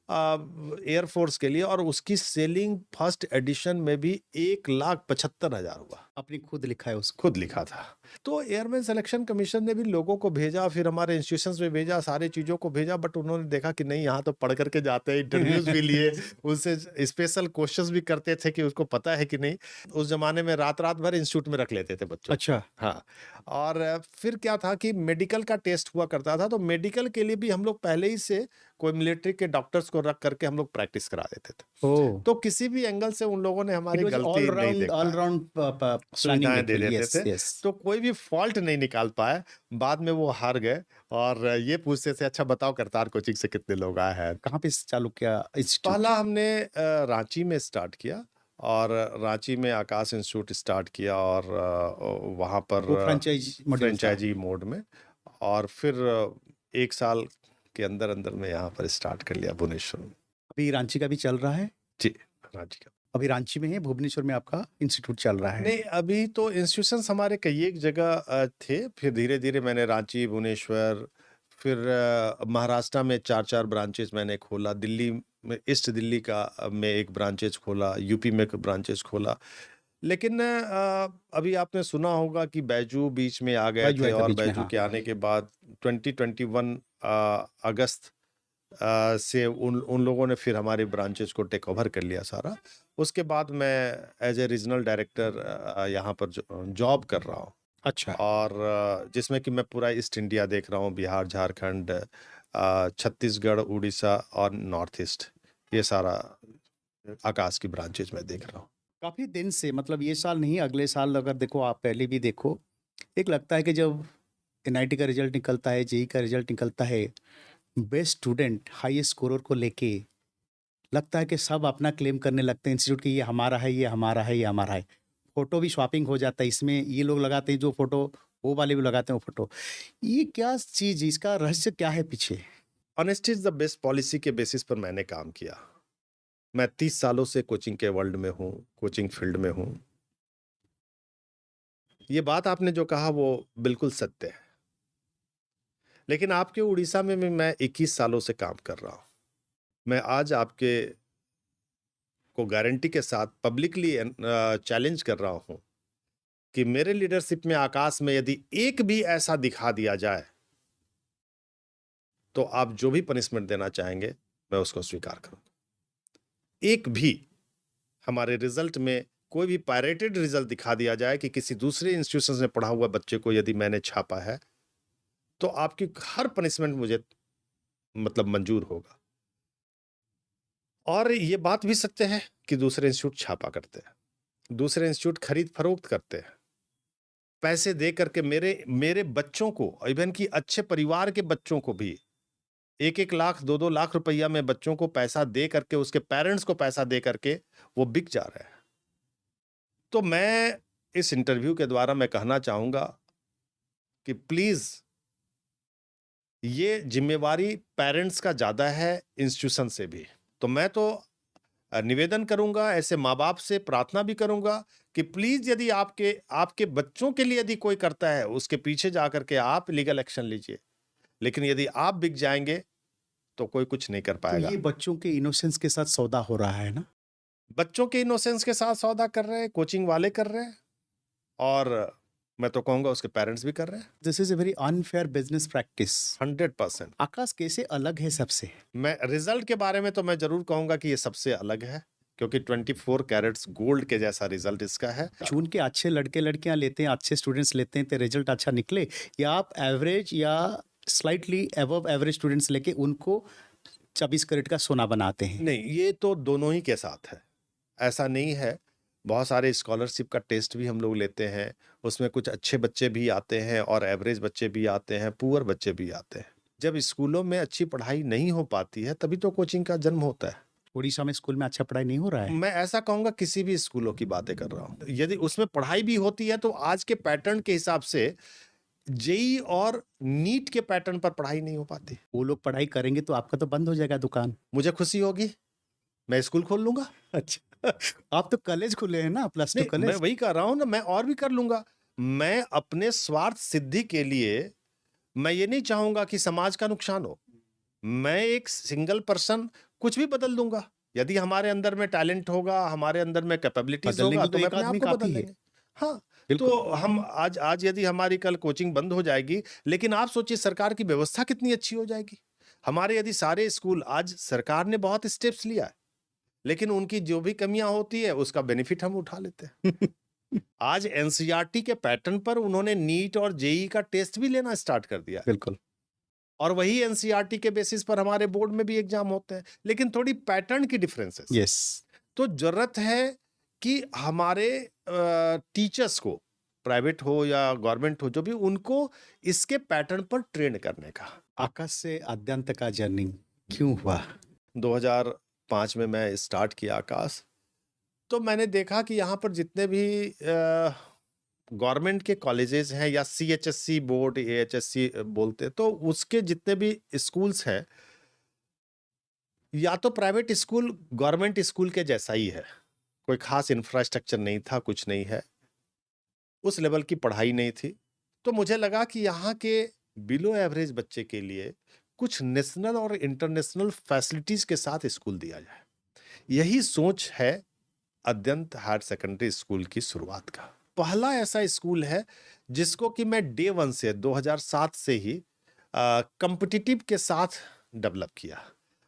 A: एयरफोर्स के लिए, और उसकी सेलिंग फर्स्ट एडिशन में भी 1,75,000 हुआ।
B: आपने खुद लिखा है उसको?
A: खुद लिखा था। तो एयरमैन सिलेक्शन कमीशन ने भी लोगों को भेजा, फिर हमारे इंस्टीट्यूशंस में भेजा, सारी चीज़ों को भेजा, बट उन्होंने देखा कि नहीं, यहाँ तो पढ़ करके जाते हैं, इंटरव्यूज़ भी लिए, उनसे स्पेशल क्वेश्चंस भी करते थे कि उसको पता है कि नहीं। उस ज़माने में रात-रात भर इंस्टीट्यूट में रख लेते थे बच्चों को।
B: अच्छा।
A: हाँ, और फिर क्या था कि मेडिकल का टेस्ट हुआ करता था, तो मेडिकल के लिए भी हम लोग पहले ही से कोई मिलिट्री के डॉक्टर्स को रख करके हम लोग प्रैक्टिस करा देते थे।
B: ओह!
A: तो किसी भी एंगल से उन लोगों ने
B: इट
A: हमारी
B: वाज़
A: गलती नहीं देख
B: ऑल
A: पाया।
B: राउंड प प प्लानिंग
A: सुविधाएँ दे
B: मेटेरियल।
A: देते
B: यस,
A: थे,
B: यस।
A: तो कोई भी फ़ॉल्ट नहीं निकाल पाए। बाद में वो हार गए और ये पूछते थे, अच्छा बताओ करतार कोचिंग से कितने लोग आए हैं?
B: कहाँ पे चालू किया इंस्टीट्यूट?
A: पहला हमने रांची में स्टार्ट किया, और रांची में आकाश इंस्टीट्यूट स्टार्ट किया, और वहाँ पर
B: वो फ्रेंचाइज़ मॉडल था।
A: फ्रेंचाइज़ी मोड में, और फिर 1 साल के अंदर-अंदर में यहाँ पर स्टार्ट कर लिया भुवनेश्वर में।
B: अभी रांची का भी चल रहा है?
A: जी, रांची का।
B: अभी रांची में है, भुवनेश्वर में आपका इंस्टीट्यूट चल रहा है?
A: नहीं, अभी तो इंस्टीट्यूशंस हमारे कई एक जगह थे, फिर धीरे-धीरे मैंने रांची, भुवनेश्वर, फिर महाराष्ट्र में 4-4 ब्रांचेज़ मैंने खोला, दिल्ली में, ईस्ट दिल्ली का में एक ब्रांचेज़ खोला, यूपी में एक ब्रांचेज़ खोला। लेकिन अभी आपने सुना होगा कि बैजू बीच में आ गए
B: बैजू
A: थे,
B: आया था
A: और
B: बीच में,
A: बैजू
B: हाँ।
A: के आने के बाद 2021 अगस्त से उन उन लोगों ने फिर हमारे ब्रांचेस को टेक ओवर कर लिया सारा। उसके बाद मैं एज ए रीजनल डायरेक्टर यहाँ पर जॉब कर रहा हूँ,
B: अच्छा।
A: और जिसमें कि मैं पूरा ईस्ट इंडिया देख रहा हूँ, बिहार, झारखंड, छत्तीसगढ़, उड़ीसा और नॉर्थ ईस्ट, ये सारा आकाश की ब्रांचेज में देख रहा हूँ।
B: काफ़ी दिन से, मतलब ये साल नहीं, अगले साल अगर देखो, आप पहले भी देखो, एक लगता है कि जब एनआईटी का रिजल्ट निकलता है, जेईई का रिजल्ट निकलता है, बेस्ट स्टूडेंट, हाईएस्ट स्कोरर को लेके लगता है कि सब अपना क्लेम करने लगते हैं इंस्टीट्यूट की, ये हमारा है, ये हमारा है, ये हमारा है। फ़ोटो भी स्वैपिंग हो जाता है, इसमें ये लोग लगाते हैं जो फ़ोटो, वो वाले भी लगाते हैं वो फ़ोटो। ये क्या चीज़, इसका रहस्य क्या है पीछे?
A: Honesty is the best policy के बेसिस पर मैंने काम किया। मैं 30 सालों से कोचिंग के वर्ल्ड में हूँ, कोचिंग फील्ड में हूँ। ये बात आपने जो कहा वो बिल्कुल सत्य है। लेकिन आपके उड़ीसा में भी मैं 21 सालों से काम कर रहा हूँ। मैं आज आपके को गारंटी के साथ पब्लिकली चैलेंज कर रहा हूँ कि मेरे लीडरशिप में आकाश में यदि एक भी ऐसा दिखा दिया जाए, तो आप जो भी पनिशमेंट देना चाहेंगे मैं उसको स्वीकार करूँगा। एक भी हमारे रिजल्ट में कोई भी पायरेटेड रिजल्ट दिखा दिया जाए कि किसी दूसरे इंस्टीट्यूशन में पढ़ा हुआ बच्चे को यदि मैंने छापा है, तो आपकी हर पनिशमेंट मुझे मतलब मंजूर होगा। और ये बात भी सत्य है कि दूसरे इंस्टीट्यूट छापा करते हैं, दूसरे इंस्टीट्यूट खरीद फरोख्त करते हैं, पैसे दे करके मेरे बच्चों को, इवन कि अच्छे परिवार के बच्चों को भी 1-1 लाख 2-2 लाख रुपया में बच्चों को पैसा दे करके, उसके पेरेंट्स को पैसा दे करके वो बिक जा रहे हैं। तो मैं इस इंटरव्यू के द्वारा मैं कहना चाहूंगा कि प्लीज ये जिम्मेवारी पेरेंट्स का ज्यादा है इंस्टीट्यूशन से भी। तो मैं तो निवेदन करूंगा, ऐसे माँ बाप से प्रार्थना भी करूंगा कि प्लीज यदि आपके बच्चों के लिए यदि कोई करता है, उसके पीछे जाकर के आप लीगल एक्शन लीजिए। लेकिन यदि आप बिक जाएंगे तो कोई कुछ नहीं कर
B: तो
A: पाएगा।
B: ये बच्चों के इनोसेंस के साथ सौदा हो रहा है ना?
A: बच्चों के इनोसेंस के साथ सौदा कर रहे हैं, कोचिंग वाले कर रहे हैं, और मैं तो कहूंगा उसके पेरेंट्स भी कर रहे हैं।
B: This is a very unfair business practice.
A: 100%।
B: आकाश कैसे अलग है सबसे?
A: मैं रिजल्ट के बारे में तो मैं जरूर कहूंगा कि ये सबसे अलग है, क्योंकि 24 कैरेट्स गोल्ड के जैसा रिजल्ट इसका है।
B: चुन के अच्छे लड़के लड़कियां लेते हैं, अच्छे स्टूडेंट्स लेते हैं तो रिजल्ट अच्छा निकले, या आप एवरेज या स्लाइटली अबव एवरेज स्टूडेंट्स लेके उनको 24 कैरेट का सोना बनाते हैं?
A: नहीं, ये तो दोनों ही के साथ है, ऐसा नहीं है। बहुत सारे स्कॉलरशिप का टेस्ट भी हम लोग लेते हैं, उसमें कुछ अच्छे बच्चे भी आते हैं और एवरेज बच्चे भी आते हैं, पुअर बच्चे भी आते हैं। जब स्कूलों में अच्छी पढ़ाई नहीं हो पाती है तभी तो कोचिंग का जन्म होता है।
B: उड़ीसा में स्कूल में अच्छा पढ़ाई नहीं हो रहा है?
A: मैं ऐसा कहूँगा किसी भी स्कूलों की बातें कर रहा हूँ। यदि उसमें पढ़ाई भी होती है तो आज के पैटर्न के हिसाब से जेईई और नीट के पैटर्न पर पढ़ाई नहीं हो पाती।
B: वो लोग पढ़ाई करेंगे तो आपका तो बंद हो जाएगा दुकान।
A: मुझे खुशी होगी, मैं स्कूल खोल लूँगा।
B: अच्छा, आप तो कॉलेज खुले हैं ना, प्लस 2
A: नहीं, मैं
B: कॉलेज।
A: वही कर रहा हूँ ना, मैं और भी कर लूँगा। मैं अपने स्वार्थ सिद्धि के लिए मैं ये नहीं चाहूँगा कि समाज का नुकसान हो। मैं एक सिंगल पर्सन कुछ भी बदल दूँगा। यदि हमारे अंदर में टैलेंट होगा, हमारे अंदर में कैपेबिलिटीज़
B: बदलने
A: होगा
B: के
A: तो
B: लिए
A: मैं
B: एक
A: अपने आप
B: आदमी
A: को
B: काफ़ी
A: बदल
B: है।
A: लेंगे। हाँ,
B: बिल्कुल।
A: तो हम आज यदि हमारी कल कोचिंग बंद हो जाएगी, लेकिन आप सोचिए सरकार की व्यवस्था कितनी अच्छी हो जाएगी। हमारे यदि सारे स्कूल आज सरकार ने बहुत स्टेप्स लिया है, लेकिन उनकी जो भी कमियाँ होती है उसका बेनिफिट हम उठा लेते हैं। आज एनसीईआरटी के पैटर्न पर उन्होंने नीट और जेईई का टेस्ट भी लेना स्टार्ट कर दिया है।
B: बिल्कुल।
A: और वही एनसीईआरटी के बेसिस पर हमारे बोर्ड में भी एग्जाम होते हैं, लेकिन थोड़ी पैटर्न की डिफरेंसेस।
B: यस।
A: तो जरूरत है कि हमारे टीचर्स को, प्राइवेट हो या गवर्नमेंट हो, जो भी, उनको इसके पैटर्न पर ट्रेन करने का।
B: आकाश से आद्यंत का जर्नी क्यों हुआ?
A: 2005 में मैं स्टार्ट किया आकाश, तो मैंने देखा कि यहाँ पर जितने भी गवर्नमेंट के कॉलेजेस हैं या सीएचएससी बोर्ड, एएचएससी बोलते हैं, तो उसके जितने भी स्कूल्स हैं, या तो प्राइवेट स्कूल गवर्नमेंट स्कूल के जैसा ही है। कोई खास इंफ्रास्ट्रक्चर नहीं था, कुछ नहीं है, उस लेवल की पढ़ाई नहीं थी। तो मुझे लगा कि यहाँ के बिलो एवरेज बच्चे के लिए कुछ नेशनल और इंटरनेशनल फैसिलिटीज के साथ स्कूल दिया जाए। यही सोच है अद्यंत हायर सेकेंडरी स्कूल की शुरुआत का। पहला ऐसा स्कूल है जिसको कि मैं डे 1 से 2007 से ही कॉम्पिटिटिव के साथ डेवलप किया।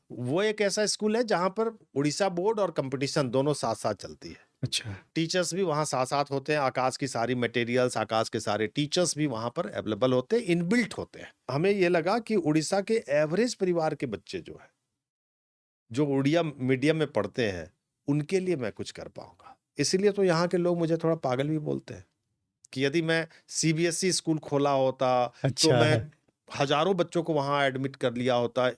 A: वो एक ऐसा स्कूल है जहां पर उड़ीसा बोर्ड और कंपटीशन दोनों साथ साथ चलती है।
B: अच्छा।
A: टीचर्स भी वहाँ साथ साथ होते हैं, आकाश की सारी मटेरियल्स, आकाश के सारे टीचर्स भी वहाँ पर अवेलेबल होते हैं, इनबिल्ट होते हैं। हमें ये लगा कि उड़ीसा के एवरेज परिवार के बच्चे जो है, जो उड़िया मीडियम में पढ़ते हैं, उनके लिए मैं कुछ कर पाऊंगा। इसीलिए तो यहाँ के लोग मुझे थोड़ा पागल भी बोलते हैं कि यदि मैं सीबीएसई स्कूल खोला होता तो
B: अच्छा
A: मैं
B: है।
A: हजारों बच्चों को वहाँ एडमिट कर लिया होता,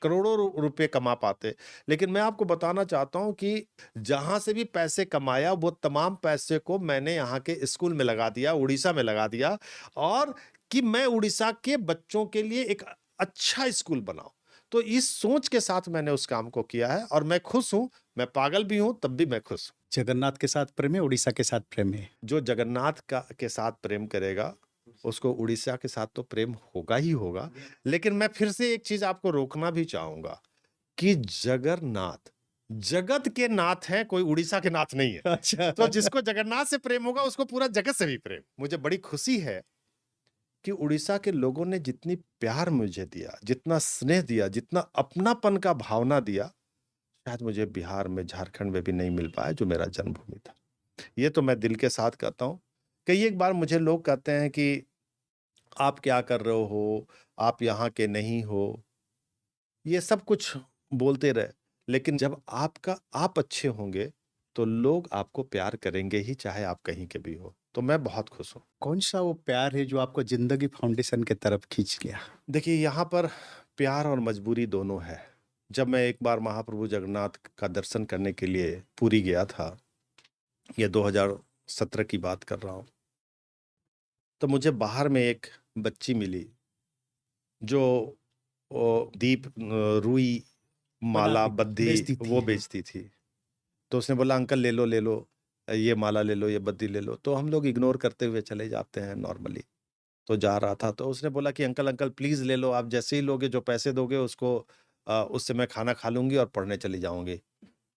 A: करोड़ों रुपए कमा पाते। लेकिन मैं आपको बताना चाहता हूँ कि जहां से भी पैसे कमाया वो तमाम पैसे को मैंने यहाँ के स्कूल में लगा दिया, उड़ीसा में लगा दिया, और कि मैं उड़ीसा के बच्चों के लिए एक अच्छा स्कूल बनाऊं। तो इस सोच के साथ मैंने उस काम को किया है और मैं खुश हूं। मैं पागल भी हूं, तब भी मैं खुश हूं।
B: जगन्नाथ के साथ प्रेम है, उड़ीसा के साथ प्रेम है।
A: जो जगन्नाथ के साथ प्रेम करेगा उसको उड़ीसा के साथ तो प्रेम होगा ही होगा। लेकिन मैं फिर से एक चीज आपको रोकना भी चाहूंगा कि जगन्नाथ जगत के नाथ हैं, कोई उड़ीसा के नाथ नहीं है।
B: अच्छा।
A: तो जिसको जगन्नाथ से प्रेम होगा उसको पूरा जगत से भी प्रेम। मुझे बड़ी खुशी है कि उड़ीसा के लोगों ने जितनी प्यार मुझे दिया, जितना स्नेह दिया, जितना अपनापन का भावना दिया, शायद मुझे बिहार में, झारखंड में भी नहीं मिल पाया, जो मेरा जन्मभूमि था। ये तो मैं दिल के साथ कहता हूँ। कई एक बार मुझे लोग कहते हैं कि आप क्या कर रहे हो, आप यहाँ के नहीं हो, ये सब कुछ बोलते रहे, लेकिन जब आप अच्छे होंगे तो लोग आपको प्यार करेंगे ही, चाहे आप कहीं के भी हो। तो मैं बहुत खुश हूँ।
B: कौन सा वो प्यार है जो आपको जिंदगी फाउंडेशन की तरफ खींच लिया?
A: देखिए, यहाँ पर प्यार और मजबूरी दोनों है। जब मैं एक बार महाप्रभु जगन्नाथ का दर्शन करने के लिए पुरी गया था, ये 2017 की बात कर रहा हूँ, तो मुझे बाहर में एक बच्ची मिली जो दीप, रुई, माला, बद्दी
B: बेचती थी।
A: वो बेचती थी। तो उसने बोला अंकल ले लो ले लो, ये माला ले लो, ये बद्दी ले लो। तो हम लोग इग्नोर करते हुए चले जाते हैं नॉर्मली। तो जा रहा था तो उसने बोला कि अंकल अंकल प्लीज ले लो, आप जैसे ही लोगे, जो पैसे दोगे उसको, उससे मैं खाना खा लूंगी और पढ़ने चली जाऊंगी।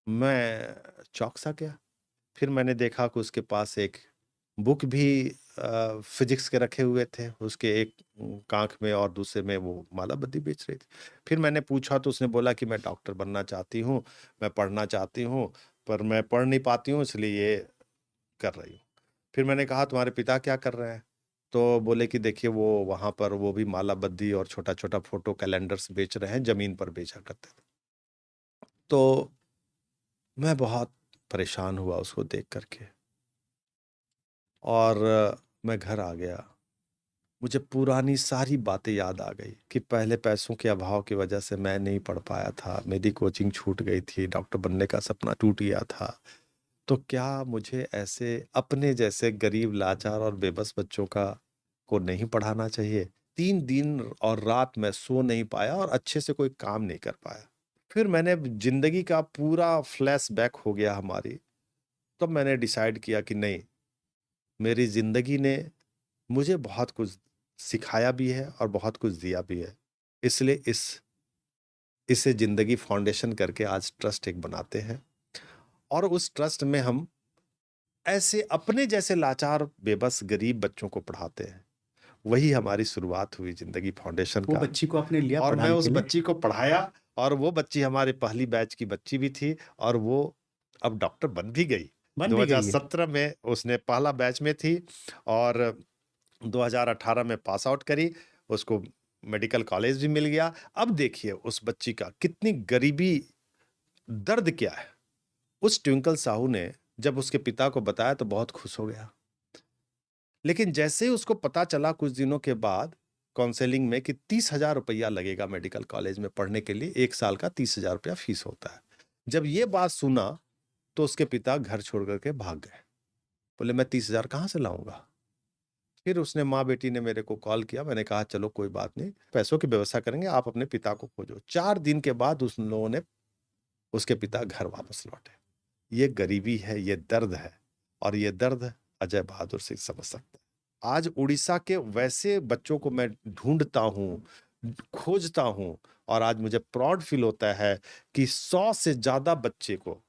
A: मैं चौंक सा गया। फिर मैंने देखा कि उसके पास एक बुक भी फिजिक्स के रखे हुए थे, उसके एक कांख में और दूसरे में वो माला बद्दी बेच रही थी। फिर मैंने पूछा तो उसने बोला कि मैं डॉक्टर बनना चाहती हूँ, मैं पढ़ना चाहती हूँ, पर मैं पढ़ नहीं पाती हूँ, इसलिए ये कर रही हूँ। फिर मैंने कहा तुम्हारे पिता क्या कर रहे हैं? तो बोले कि देखिए वो वहाँ पर वो भी माला बद्दी और छोटा छोटा फोटो कैलेंडर्स बेच रहे हैं, जमीन पर बेचा करते थे। तो मैं बहुत परेशान हुआ उसको देख करके, और मैं घर आ गया। मुझे पुरानी सारी बातें याद आ गई कि पहले पैसों के अभाव की वजह से मैं नहीं पढ़ पाया था, मेरी कोचिंग छूट गई थी, डॉक्टर बनने का सपना टूट गया था। तो क्या मुझे ऐसे अपने जैसे गरीब, लाचार और बेबस बच्चों का को नहीं पढ़ाना चाहिए? 3 दिन और रात मैं सो नहीं पाया और अच्छे से कोई काम नहीं कर पाया। फिर मैंने ज़िंदगी का पूरा फ्लैशबैक हो गया हमारी, तब मैंने डिसाइड किया कि नहीं, मेरी ज़िंदगी ने मुझे बहुत कुछ सिखाया भी है और बहुत कुछ दिया भी है। इसलिए इसे ज़िंदगी फाउंडेशन करके आज ट्रस्ट एक बनाते हैं और उस ट्रस्ट में हम ऐसे अपने जैसे लाचार, बेबस, गरीब बच्चों को पढ़ाते हैं। वही हमारी शुरुआत हुई ज़िंदगी फाउंडेशन
B: वो
A: का
B: बच्ची को आपने लिया
A: और मैं
B: पढ़ाने
A: उस
B: के लिए?
A: बच्ची को पढ़ाया और वो बच्ची हमारे पहली बैच की बच्ची भी थी और वो अब डॉक्टर बन भी गई।
B: बन भी गई है?
A: 2017 में उसने पहला बैच में थी और 2018 में पास आउट करी, उसको मेडिकल कॉलेज भी मिल गया। अब देखिए उस बच्ची का कितनी गरीबी, दर्द क्या है। उस ट्विंकल साहू ने जब उसके पिता को बताया तो बहुत खुश हो गया। लेकिन जैसे ही उसको पता चला कुछ दिनों के बाद काउंसलिंग में कि 30,000 रुपया लगेगा मेडिकल कॉलेज में पढ़ने के लिए, 1 साल का 30,000 रुपया फीस होता है। जब ये बात सुना तो उसके पिता घर छोड़ करके भाग गए। बोले मैं 30,000 कहाँ से लाऊंगा? फिर उसने माँ बेटी ने मेरे को कॉल किया, मैंने कहा चलो कोई बात नहीं, पैसों की व्यवस्था करेंगे, आप अपने पिता को खोजो। 4 दिन के बाद उस लोगों ने उसके पिता घर वापस लौटे। ये गरीबी है, ये दर्द है और ये दर्द अजय बहादुर सिंह समझ सकते हैं। आज उड़ीसा के वैसे बच्चों को मैं ढूंढता हूँ, खोजता हूँ और आज मुझे प्राउड फील होता है कि 100 से ज्यादा बच्चे को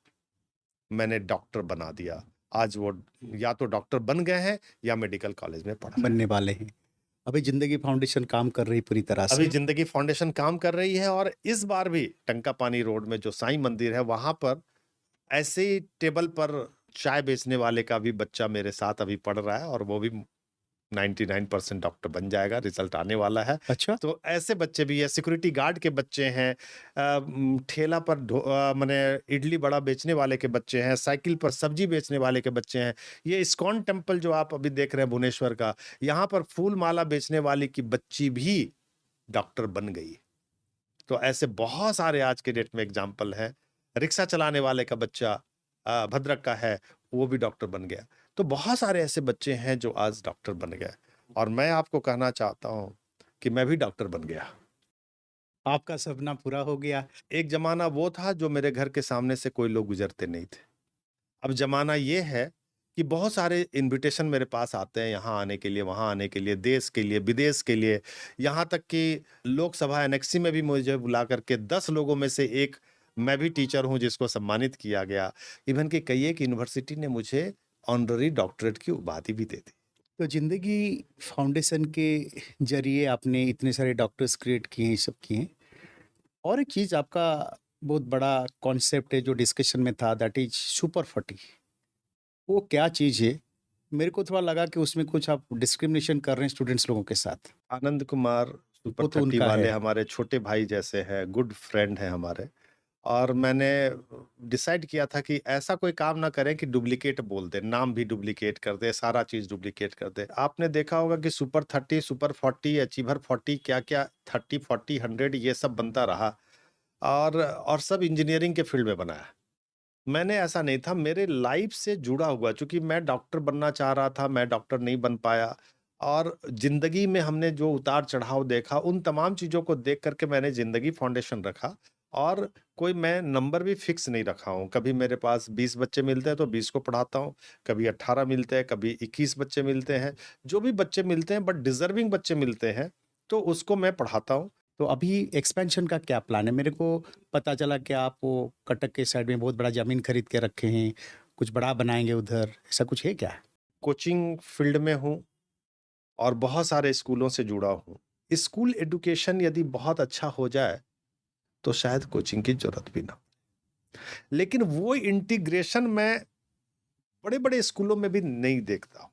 A: मैंने डॉक्टर बना दिया। आज वो या तो डॉक्टर बन गए हैं या मेडिकल कॉलेज में पढ़ रहे हैं।
B: बनने वाले हैं। अभी ज़िंदगी फाउंडेशन काम कर रही पूरी तरह
A: अभी
B: से।
A: जिंदगी फाउंडेशन काम कर रही है और इस बार भी टंकापानी रोड में जो साईं मंदिर है वहां पर ऐसे ही टेबल पर चाय बेचने वाले का भी बच्चा मेरे साथ अभी पढ़ रहा है और वो भी 99% डॉक्टर बन जाएगा, रिजल्ट आने वाला है।
B: अच्छा?
A: तो ऐसे बच्चे भी है, सिक्योरिटी गार्ड के बच्चे हैं, ठेला पर माने इडली बड़ा बेचने वाले के बच्चे हैं, साइकिल पर सब्जी बेचने वाले के बच्चे हैं। ये इस्कॉन टेम्पल जो आप अभी देख रहे हैं भुवनेश्वर का, यहाँ पर फूल माला बेचने वाली की बच्ची भी डॉक्टर बन गई। तो ऐसे बहुत सारे आज के डेट में एग्जाम्पल है। रिक्शा चलाने वाले का बच्चा भद्रक का है, वो भी डॉक्टर बन गया। तो बहुत सारे ऐसे बच्चे हैं जो आज डॉक्टर बन गए और मैं आपको कहना चाहता हूं कि मैं भी डॉक्टर बन गया।
B: आपका सपना पूरा हो गया।
A: एक जमाना वो था जो मेरे घर के सामने से कोई लोग गुजरते नहीं थे। अब जमाना ये है कि बहुत सारे इनविटेशन मेरे पास आते हैं यहाँ आने के लिए, वहाँ आने के लिए, देश के लिए, विदेश के लिए। यहाँ तक कि लोकसभा एनेक्सी में भी मुझे बुला करके 10 लोगों में से एक मैं भी टीचर हूँ जिसको सम्मानित किया गया। इवन कि कई एक यूनिवर्सिटी ने मुझे ऑनररी डॉक्टरेट की उपाधि भी दे दी।
B: तो ज़िंदगी फाउंडेशन के ज़रिए आपने इतने सारे डॉक्टर्स क्रिएट किए हैं, ये सब किए हैं। और एक चीज़ आपका बहुत बड़ा कॉन्सेप्ट है जो डिस्कशन में था, दैट इज़ सुपर 40। वो क्या चीज़ है? मेरे को थोड़ा लगा कि उसमें कुछ आप डिस्क्रिमिनेशन कर रहे हैं स्टूडेंट्स लोगों के साथ।
A: आनंद कुमार सुपर
B: वो तो
A: 30
B: उनका
A: वाले
B: है।
A: हमारे छोटे भाई जैसे हैं, गुड फ्रेंड हैं हमारे। और मैंने डिसाइड किया था कि ऐसा कोई काम ना करें कि डुप्लीकेट बोल दें, नाम भी डुप्लीकेट कर दें, सारा चीज़ डुप्लीकेट कर दें। आपने देखा होगा कि सुपर 30, सुपर 40, अचीवर 40, क्या-क्या 30, 40, 100 ये सब बनता रहा और सब इंजीनियरिंग के फील्ड में बना है। मैंने ऐसा नहीं था, मेरे लाइफ से जुड़ा हुआ, चूँकि मैं डॉक्टर बनना चाह रहा था, मैं डॉक्टर नहीं बन पाया और ज़िंदगी में हमने जो उतार-चढ़ाव देखा, उन तमाम चीज़ों को देख कर के मैंने ज़िंदगी फाउंडेशन रखा और कोई मैं नंबर भी फिक्स नहीं रखा हूँ। कभी मेरे पास 20 बच्चे मिलते हैं तो 20 को पढ़ाता हूँ, कभी 18 मिलते हैं, कभी 21 बच्चे मिलते हैं। जो भी बच्चे मिलते हैं बट डिज़र्विंग बच्चे मिलते हैं, तो उसको मैं पढ़ाता हूँ।
B: तो अभी एक्सपेंशन का क्या प्लान है? मेरे को पता चला कि आप वो कटक के साइड में बहुत बड़ा ज़मीन खरीद के रखे हैं, कुछ बड़ा बनाएँगे उधर, ऐसा कुछ है क्या?
A: कोचिंग फील्ड में हूँ और बहुत सारे स्कूलों से जुड़ा हूँ। स्कूल एजुकेशन यदि बहुत अच्छा हो जाए, तो शायद कोचिंग की ज़रूरत भी ना। लेकिन वो इंटीग्रेशन मैं बड़े-बड़े स्कूलों में भी नहीं देखता हूँ।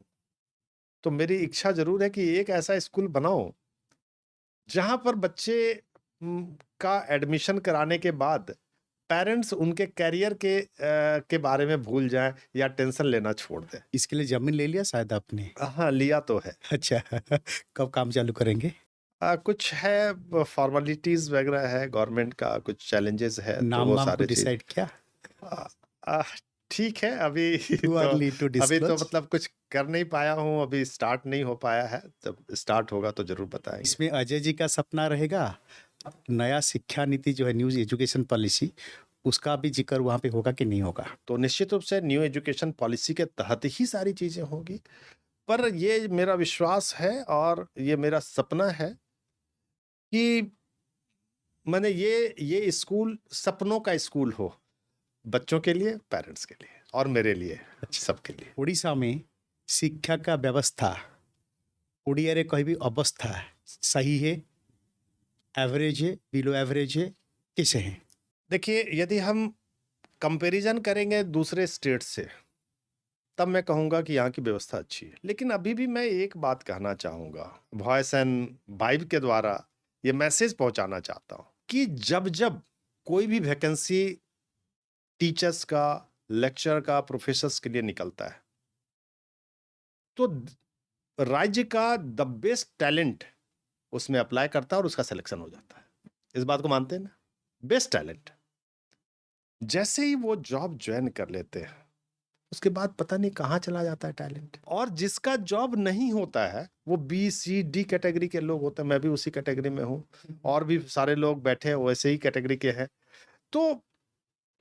A: तो मेरी इच्छा ज़रूर है कि एक ऐसा स्कूल बनाऊँ, जहाँ पर बच्चे का एडमिशन कराने के बाद पेरेंट्स उनके करियर के बारे में भूल जाएं या टेंशन लेना छोड़ दें।
B: इसके लिए ज़मीन ले लिया शायद आपने?
A: हाँ, लिया तो है।
B: अच्छा कब काम चालू करेंगे?
A: कुछ है फॉर्मेलिटीज़ वगैरह है, गवर्नमेंट का कुछ चैलेंजेस है, तो
B: नाम
A: वो
B: वाम
A: सारी
B: कुछ
A: चीज़
B: डिसाइड किया?
A: अ ठीक है अभी
B: टू
A: तो
B: अर्ली टू
A: अभी तो
B: डिस्क्लोज?
A: मतलब कुछ कर नहीं पाया हूँ, अभी स्टार्ट नहीं हो पाया है, जब स्टार्ट होगा तो ज़रूर बताएँगे।
B: इसमें अजय जी का सपना रहेगा, नया शिक्षा नीति जो है न्यू एजुकेशन पॉलिसी, उसका भी ज़िक्र वहाँ पे होगा कि नहीं होगा?
A: तो निश्चित रूप से न्यू एजुकेशन पॉलिसी के तहत ही सारी चीज़ें होंगी, पर ये मेरा विश्वास है और ये मेरा सपना है कि माने ये स्कूल सपनों का स्कूल हो, बच्चों के लिए, पेरेंट्स के लिए और मेरे लिए, सबके लिए।
B: ओडिशा में शिक्षा का व्यवस्था, ओडिया कहीं भी अवस्था सही है, एवरेज है, बिलो एवरेज है, कैसे है?
A: देखिए, यदि हम कंपैरिजन करेंगे दूसरे स्टेट से, तब मैं कहूँगा कि यहाँ की व्यवस्था अच्छी है। लेकिन अभी भी मैं एक बात कहना चाहूँगा, वॉइस एंड वाइब के द्वारा ये मैसेज पहुँचाना चाहता हूँ कि जब-जब कोई भी वैकेंसी टीचर्स का, लेक्चरर का, प्रोफेसर्स के लिए निकलता है, तो राज्य का द बेस्ट टैलेंट उसमें अप्लाई करता है और उसका सिलेक्शन हो जाता है। इस बात को मानते हैं ना? Best talent. जैसे ही वो जॉब ज्वाइन कर लेते हैं, उसके बाद पता नहीं कहाँ चला जाता है टैलेंट। और जिसका जॉब नहीं होता है, वो बी, सी, डी कैटेगरी के लोग होते हैं, मैं भी उसी कैटेगरी में हूँ, और भी सारे लोग बैठे हैं वैसे ही कैटेगरी के हैं। तो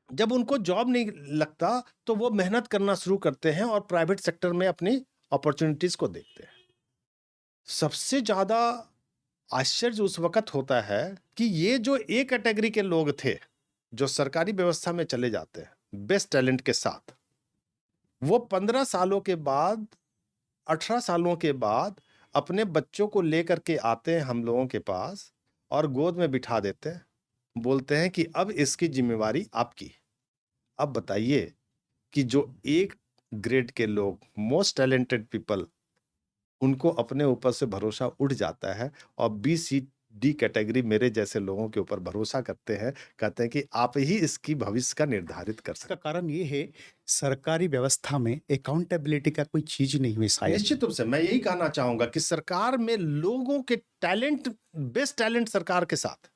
A: जब उनको जॉब नहीं लगता, तो वो मेहनत करना शुरू करते हैं और प्राइवेट सेक्टर में अपनी अपॉर्चुनिटीज़ को देखते हैं। सबसे ज़्यादा आश्चर्य उस वक़्त होता है कि ये जो ए कैटेगरी के लोग थे, जो सरकारी व्यवस्था में चले जाते हैं, बेस्ट टैलेंट के साथ, वो 15 सालों के बाद, 18 सालों के बाद अपने बच्चों को लेकर के आते हैं हम लोगों के पास और गोद में बिठा देते हैं। बोलते हैं कि अब इसकी ज़िम्मेवारी आपकी। अब बताइए कि जो एक ग्रेड के लोग, मोस्ट टैलेंटेड पीपल, उनको अपने ऊपर से भरोसा उठ जाता है और बी, सी, डी कैटेगरी मेरे जैसे लोगों के ऊपर भरोसा करते हैं, कहते हैं कि आप ही इसकी भविष्य का निर्धारित कर
B: इसका
A: सकते
B: कारण ये है, सरकारी व्यवस्था में अकाउंटेबिलिटी का कोई चीज़ नहीं हुई
A: हैं।
B: शायद।
A: निश्चित रूप से मैं यही कहना चाहूँगा कि सरकार में लोगों के टैलेंट, बेस्ट टैलेंट सरकार के साथ,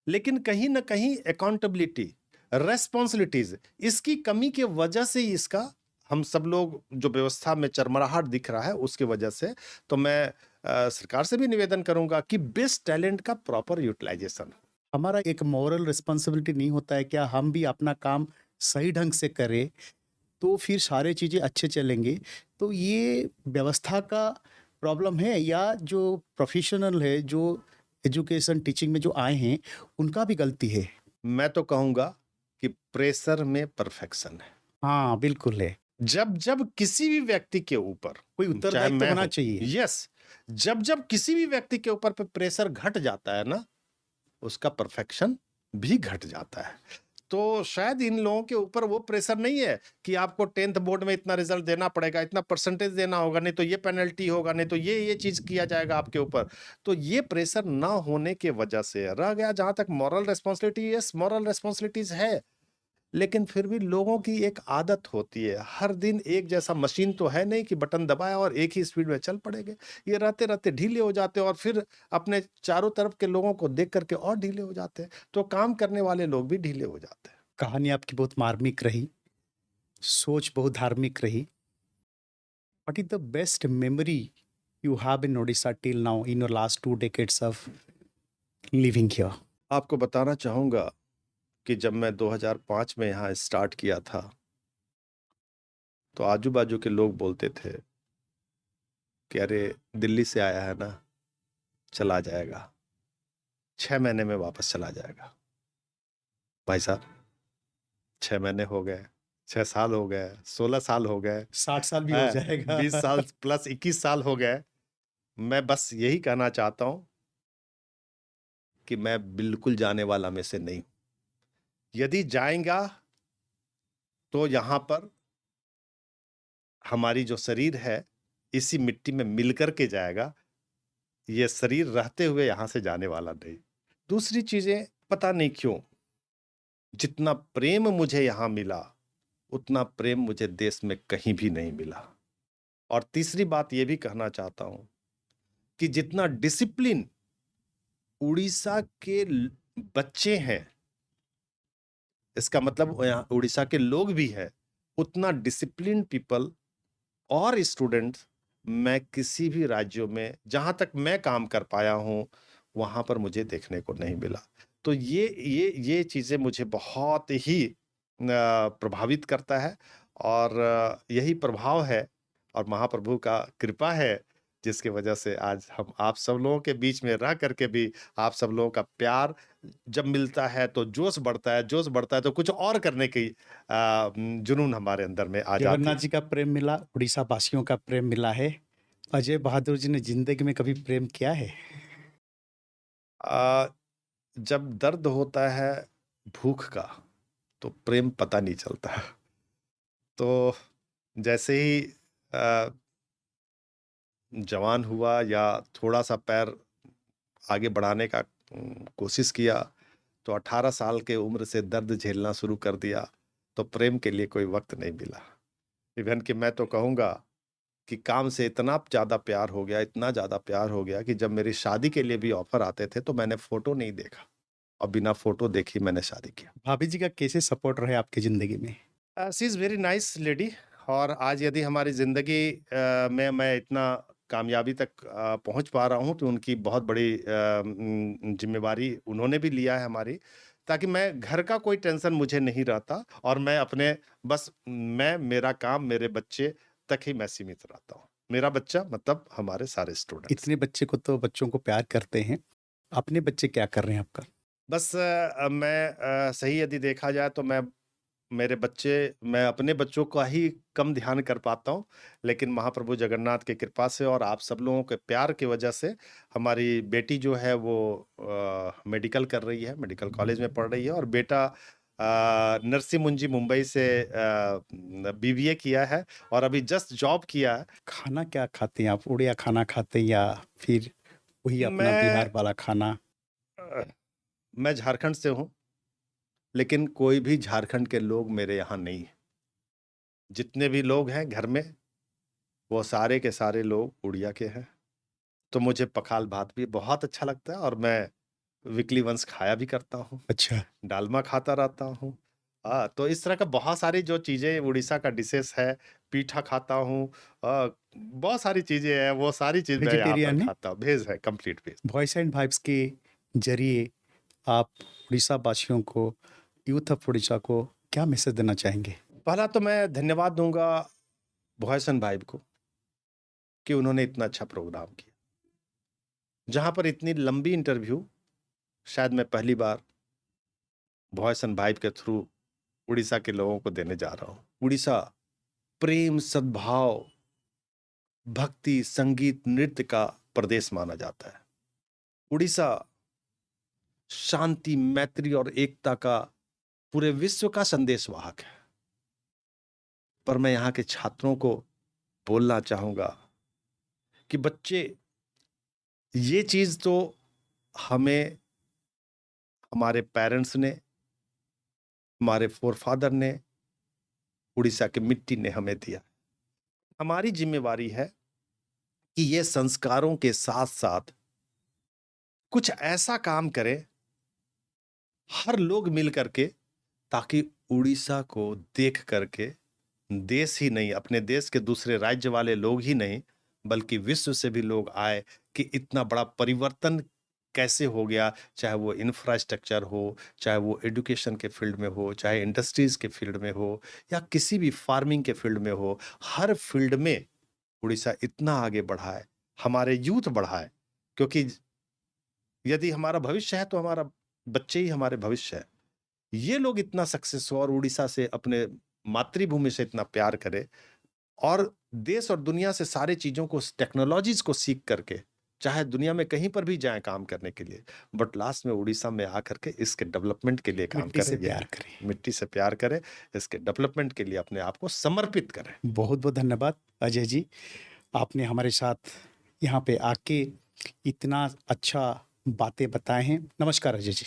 A: लेकिन कहीं न कहीं अकाउंटेबिलिटी, रिस्पॉन्सिबिलिटीज़, इसकी कमी के वजह से ही इसका हम सब लोग जो व्यवस्था में चरमराहट दिख रहा है, उसकी वजह से। तो मैं सरकार से भी निवेदन करूँगा कि बेस्ट टैलेंट का प्रॉपर यूटिलाइज़ेशन।
B: हमारा एक मॉरल रिस्पॉन्सिबिलिटी नहीं होता है क्या, हम भी अपना काम सही ढंग से करें, तो फिर सारी चीज़ें अच्छे चलेंगे। तो ये व्यवस्था का प्रॉब्लम है या जो प्रोफेशनल है, जो एजुकेशन टीचिंग में जो आए हैं, उनका भी गलती है?
A: मैं तो कहूँगा कि प्रेशर में परफेक्शन है।
B: हाँ, बिल्कुल है।
A: जब किसी भी व्यक्ति के ऊपर,
B: कोई
A: चाहे
B: उत्तरदायित्व
A: मैं
B: होना
A: हूँ,
B: चाहिए।
A: यस, जब किसी भी व्यक्ति के ऊपर पे प्रेशर घट जाता है ना, उसका परफेक्शन भी घट जाता है। तो शायद इन लोगों के ऊपर वो प्रेशर नहीं है कि आपको 10th बोर्ड में इतना रिजल्ट देना पड़ेगा, इतना परसेंटेज देना होगा, नहीं तो ये पेनल्टी होगा, नहीं तो ये चीज़ किया जाएगा आपके ऊपर। तो ये प्रेशर ना होने के वजह से रह गया। जहाँ तक moral responsibility, yes, moral responsibilities है, लेकिन फिर भी लोगों की एक आदत होती है। हर दिन एक जैसा मशीन तो है नहीं कि बटन दबाया और एक ही स्पीड में चल पड़ेंगे। ये रहते-रहते ढीले हो जाते हैं और फिर अपने चारों तरफ के लोगों को देख कर के और ढीले हो जाते हैं। तो काम करने वाले लोग भी ढीले हो जाते हैं।
B: कहानी आपकी बहुत मार्मिक रही, सोच बहुत धार्मिक रही। What is the best memory you have in Odisha till now in your last 2 decades of living here?
A: आपको बताना चाहूँगा कि जब मैं 2005 में यहाँ स्टार्ट किया था, तो आजू-बाजू के लोग बोलते थे कि अरे दिल्ली से आया है ना, चला जाएगा, 6 महीने में वापस चला जाएगा। भाई साहब, 6 महीने हो गए, 6 साल हो गए, 16 साल हो गए,
B: 60 साल भी हो जाएगा।
A: 20 साल प्लस 21 साल हो गए। मैं बस यही कहना चाहता हूँ कि मैं बिल्कुल जाने वाला में से नहीं हूँ। यदि जाएँगा, तो यहाँ पर हमारी जो शरीर है, इसी मिट्टी में मिल कर के जाएगा। ये शरीर रहते हुए यहाँ से जाने वाला नहीं। दूसरी चीज़ें पता नहीं क्यों जितना प्रेम मुझे यहाँ मिला, उतना प्रेम मुझे देश में कहीं भी नहीं मिला। और तीसरी बात ये भी कहना चाहता हूं कि जितना डिसिप्लिन उड़ीसा के बच्चे हैं, इसका मतलब यहाँ उड़ीसा के लोग भी हैं, उतना डिसिप्लिन पीपल और स्टूडेंट्स मैं किसी भी राज्यों में, जहां तक मैं काम कर पाया हूं, वहां पर मुझे देखने को नहीं मिला। तो ये चीजें मुझे बहुत ही प्रभावित करता है। और यही प्रभाव है और महाप्रभु का कृपा है, जिसकी वजह से आज हम आप सब लोगों के बीच में रह करके भी आप सब लोगों का प्यार जब मिलता है तो जोश बढ़ता है तो कुछ और करने की जुनून हमारे अंदर में आ जाती
B: जगन्नाथ
A: है।
B: जी का प्रेम मिला, उड़ीसा वासियों का प्रेम मिला है। अजय बहादुर जी ने जिंदगी में कभी प्रेम किया है?
A: आ, जब दर्द होता है भूख का, तो प्रेम पता नहीं चलता है। तो जैसे ही आ, जवान हुआ या थोड़ा सा पैर आगे बढ़ाने का कोशिश किया, तो 18 साल के उम्र से दर्द झेलना शुरू कर दिया, तो प्रेम के लिए कोई वक्त नहीं मिला। इवन कि मैं तो कहूँगा कि काम से इतना ज़्यादा प्यार हो गया, इतना ज़्यादा प्यार हो गया कि जब मेरी शादी के लिए भी ऑफर आते थे तो मैंने फोटो नहीं देखा और बिना फोटो देखे मैंने शादी किया।
B: भाभी जी का कैसे सपोर्ट रहे आपकी जिंदगी में?
A: She is very nice lady. और आज यदि हमारी ज़िंदगी में मैं इतना कामयाबी तक पहुंच पा रहा हूं, तो उनकी बहुत बड़ी जिम्मेवारी उन्होंने भी लिया है हमारी, ताकि मैं घर का कोई टेंशन मुझे नहीं रहता और मैं अपने बस मेरा काम, मेरे बच्चे तक ही मैं सीमित रहता हूँ। मेरा बच्चा मतलब हमारे सारे स्टूडेंट्स।
B: इतने बच्चे को तो बच्चों को प्यार करते हैं, अपने बच्चे क्या कर रहे हैं आपका?
A: बस सही यदि देखा जाए तो मैं अपने बच्चों का ही कम ध्यान कर पाता हूँ, लेकिन महाप्रभु जगन्नाथ की कृपा से और आप सब लोगों के प्यार की वजह से हमारी बेटी जो है वो मेडिकल कर रही है, मेडिकल कॉलेज में पढ़ रही है, और बेटा नरसिंह मुंजी मुंबई से बीबीए किया है और अभी जस्ट जॉब किया है।
B: खाना क्या खाते हैं आप? उड़िया खाना खाते हैं या फिर वही अपना बिहार
A: मैं
B: वाला खाना?
A: मैं झारखंड से हूँ, लेकिन कोई भी झारखंड के लोग मेरे यहाँ नहीं है। जितने भी लोग हैं घर में, वो सारे के सारे लोग उड़िया के हैं। तो मुझे पखाल भात भी बहुत अच्छा लगता है और मैं वीकली वंस खाया भी करता हूँ,
B: अच्छा।
A: डालमा खाता रहता हूँ। तो इस तरह का बहुत सारी जो चीज़ें उड़ीसा का डिशेस है, पीठा खाता हूँ, बहुत सारी चीज़ें हैं, वो सारी चीज़ मैं यहाँ पर
B: वेजिटेरियन है?
A: खाता हूँ। वेज है, complete veg.
B: Voice and vibes के जरिए आप उड़ीसा वासियों को, यूथ ऑफ उड़ीसा को क्या मैसेज देना चाहेंगे?
A: पहला तो मैं धन्यवाद दूंगा भॉयसन भाई को कि उन्होंने इतना अच्छा प्रोग्राम किया, जहां पर इतनी लंबी इंटरव्यू शायद मैं पहली बार भॉयसन भाई के थ्रू उड़ीसा के लोगों को देने जा रहा हूं। उड़ीसा प्रेम, सद्भाव, भक्ति, संगीत, नृत्य का प्रदेश माना जाता है। उड़ीसा शांति, मैत्री और एकता का पूरे विश्व का संदेशवाहक है। पर मैं यहाँ के छात्रों को बोलना चाहूंगा कि बच्चे, ये चीज तो हमें हमारे पेरेंट्स ने, हमारे फोरफादर ने, उड़ीसा की मिट्टी ने हमें दिया। हमारी जिम्मेवारी है कि ये संस्कारों के साथ साथ कुछ ऐसा काम करें हर लोग मिल करके, ताकि उड़ीसा को देख करके देश ही नहीं, अपने देश के दूसरे राज्य वाले लोग ही नहीं, बल्कि विश्व से भी लोग आए कि इतना बड़ा परिवर्तन कैसे हो गया। चाहे वो इंफ्रास्ट्रक्चर हो, चाहे वो एजुकेशन के फील्ड में हो, चाहे इंडस्ट्रीज के फील्ड में हो, या किसी भी फार्मिंग के फील्ड में हो, हर फील्ड में उड़ीसा इतना आगे बढ़ा है, हमारे यूथ बढ़ा है। क्योंकि यदि हमारा भविष्य है तो हमारा बच्चे ही हमारे भविष्य है। ये लोग इतना सक्सेस हो और उड़ीसा से, अपने मातृभूमि से इतना प्यार करे और देश और दुनिया से सारे चीजों को, टेक्नोलॉजीज को सीख करके, चाहे दुनिया में कहीं पर भी जाएं काम करने के लिए, बट लास्ट में उड़ीसा में आकर के इसके डेवलपमेंट के लिए काम
B: मिट्टी से
A: करें,
B: प्यार करें।
A: मिट्टी से प्यार करें, इसके डेवलपमेंट के लिए अपने आप को समर्पित करें।
B: बहुत बहुत धन्यवाद अजय जी, आपने हमारे साथ यहाँ पे आके इतना अच्छा बातें बताए हैं। नमस्कार अजय जी।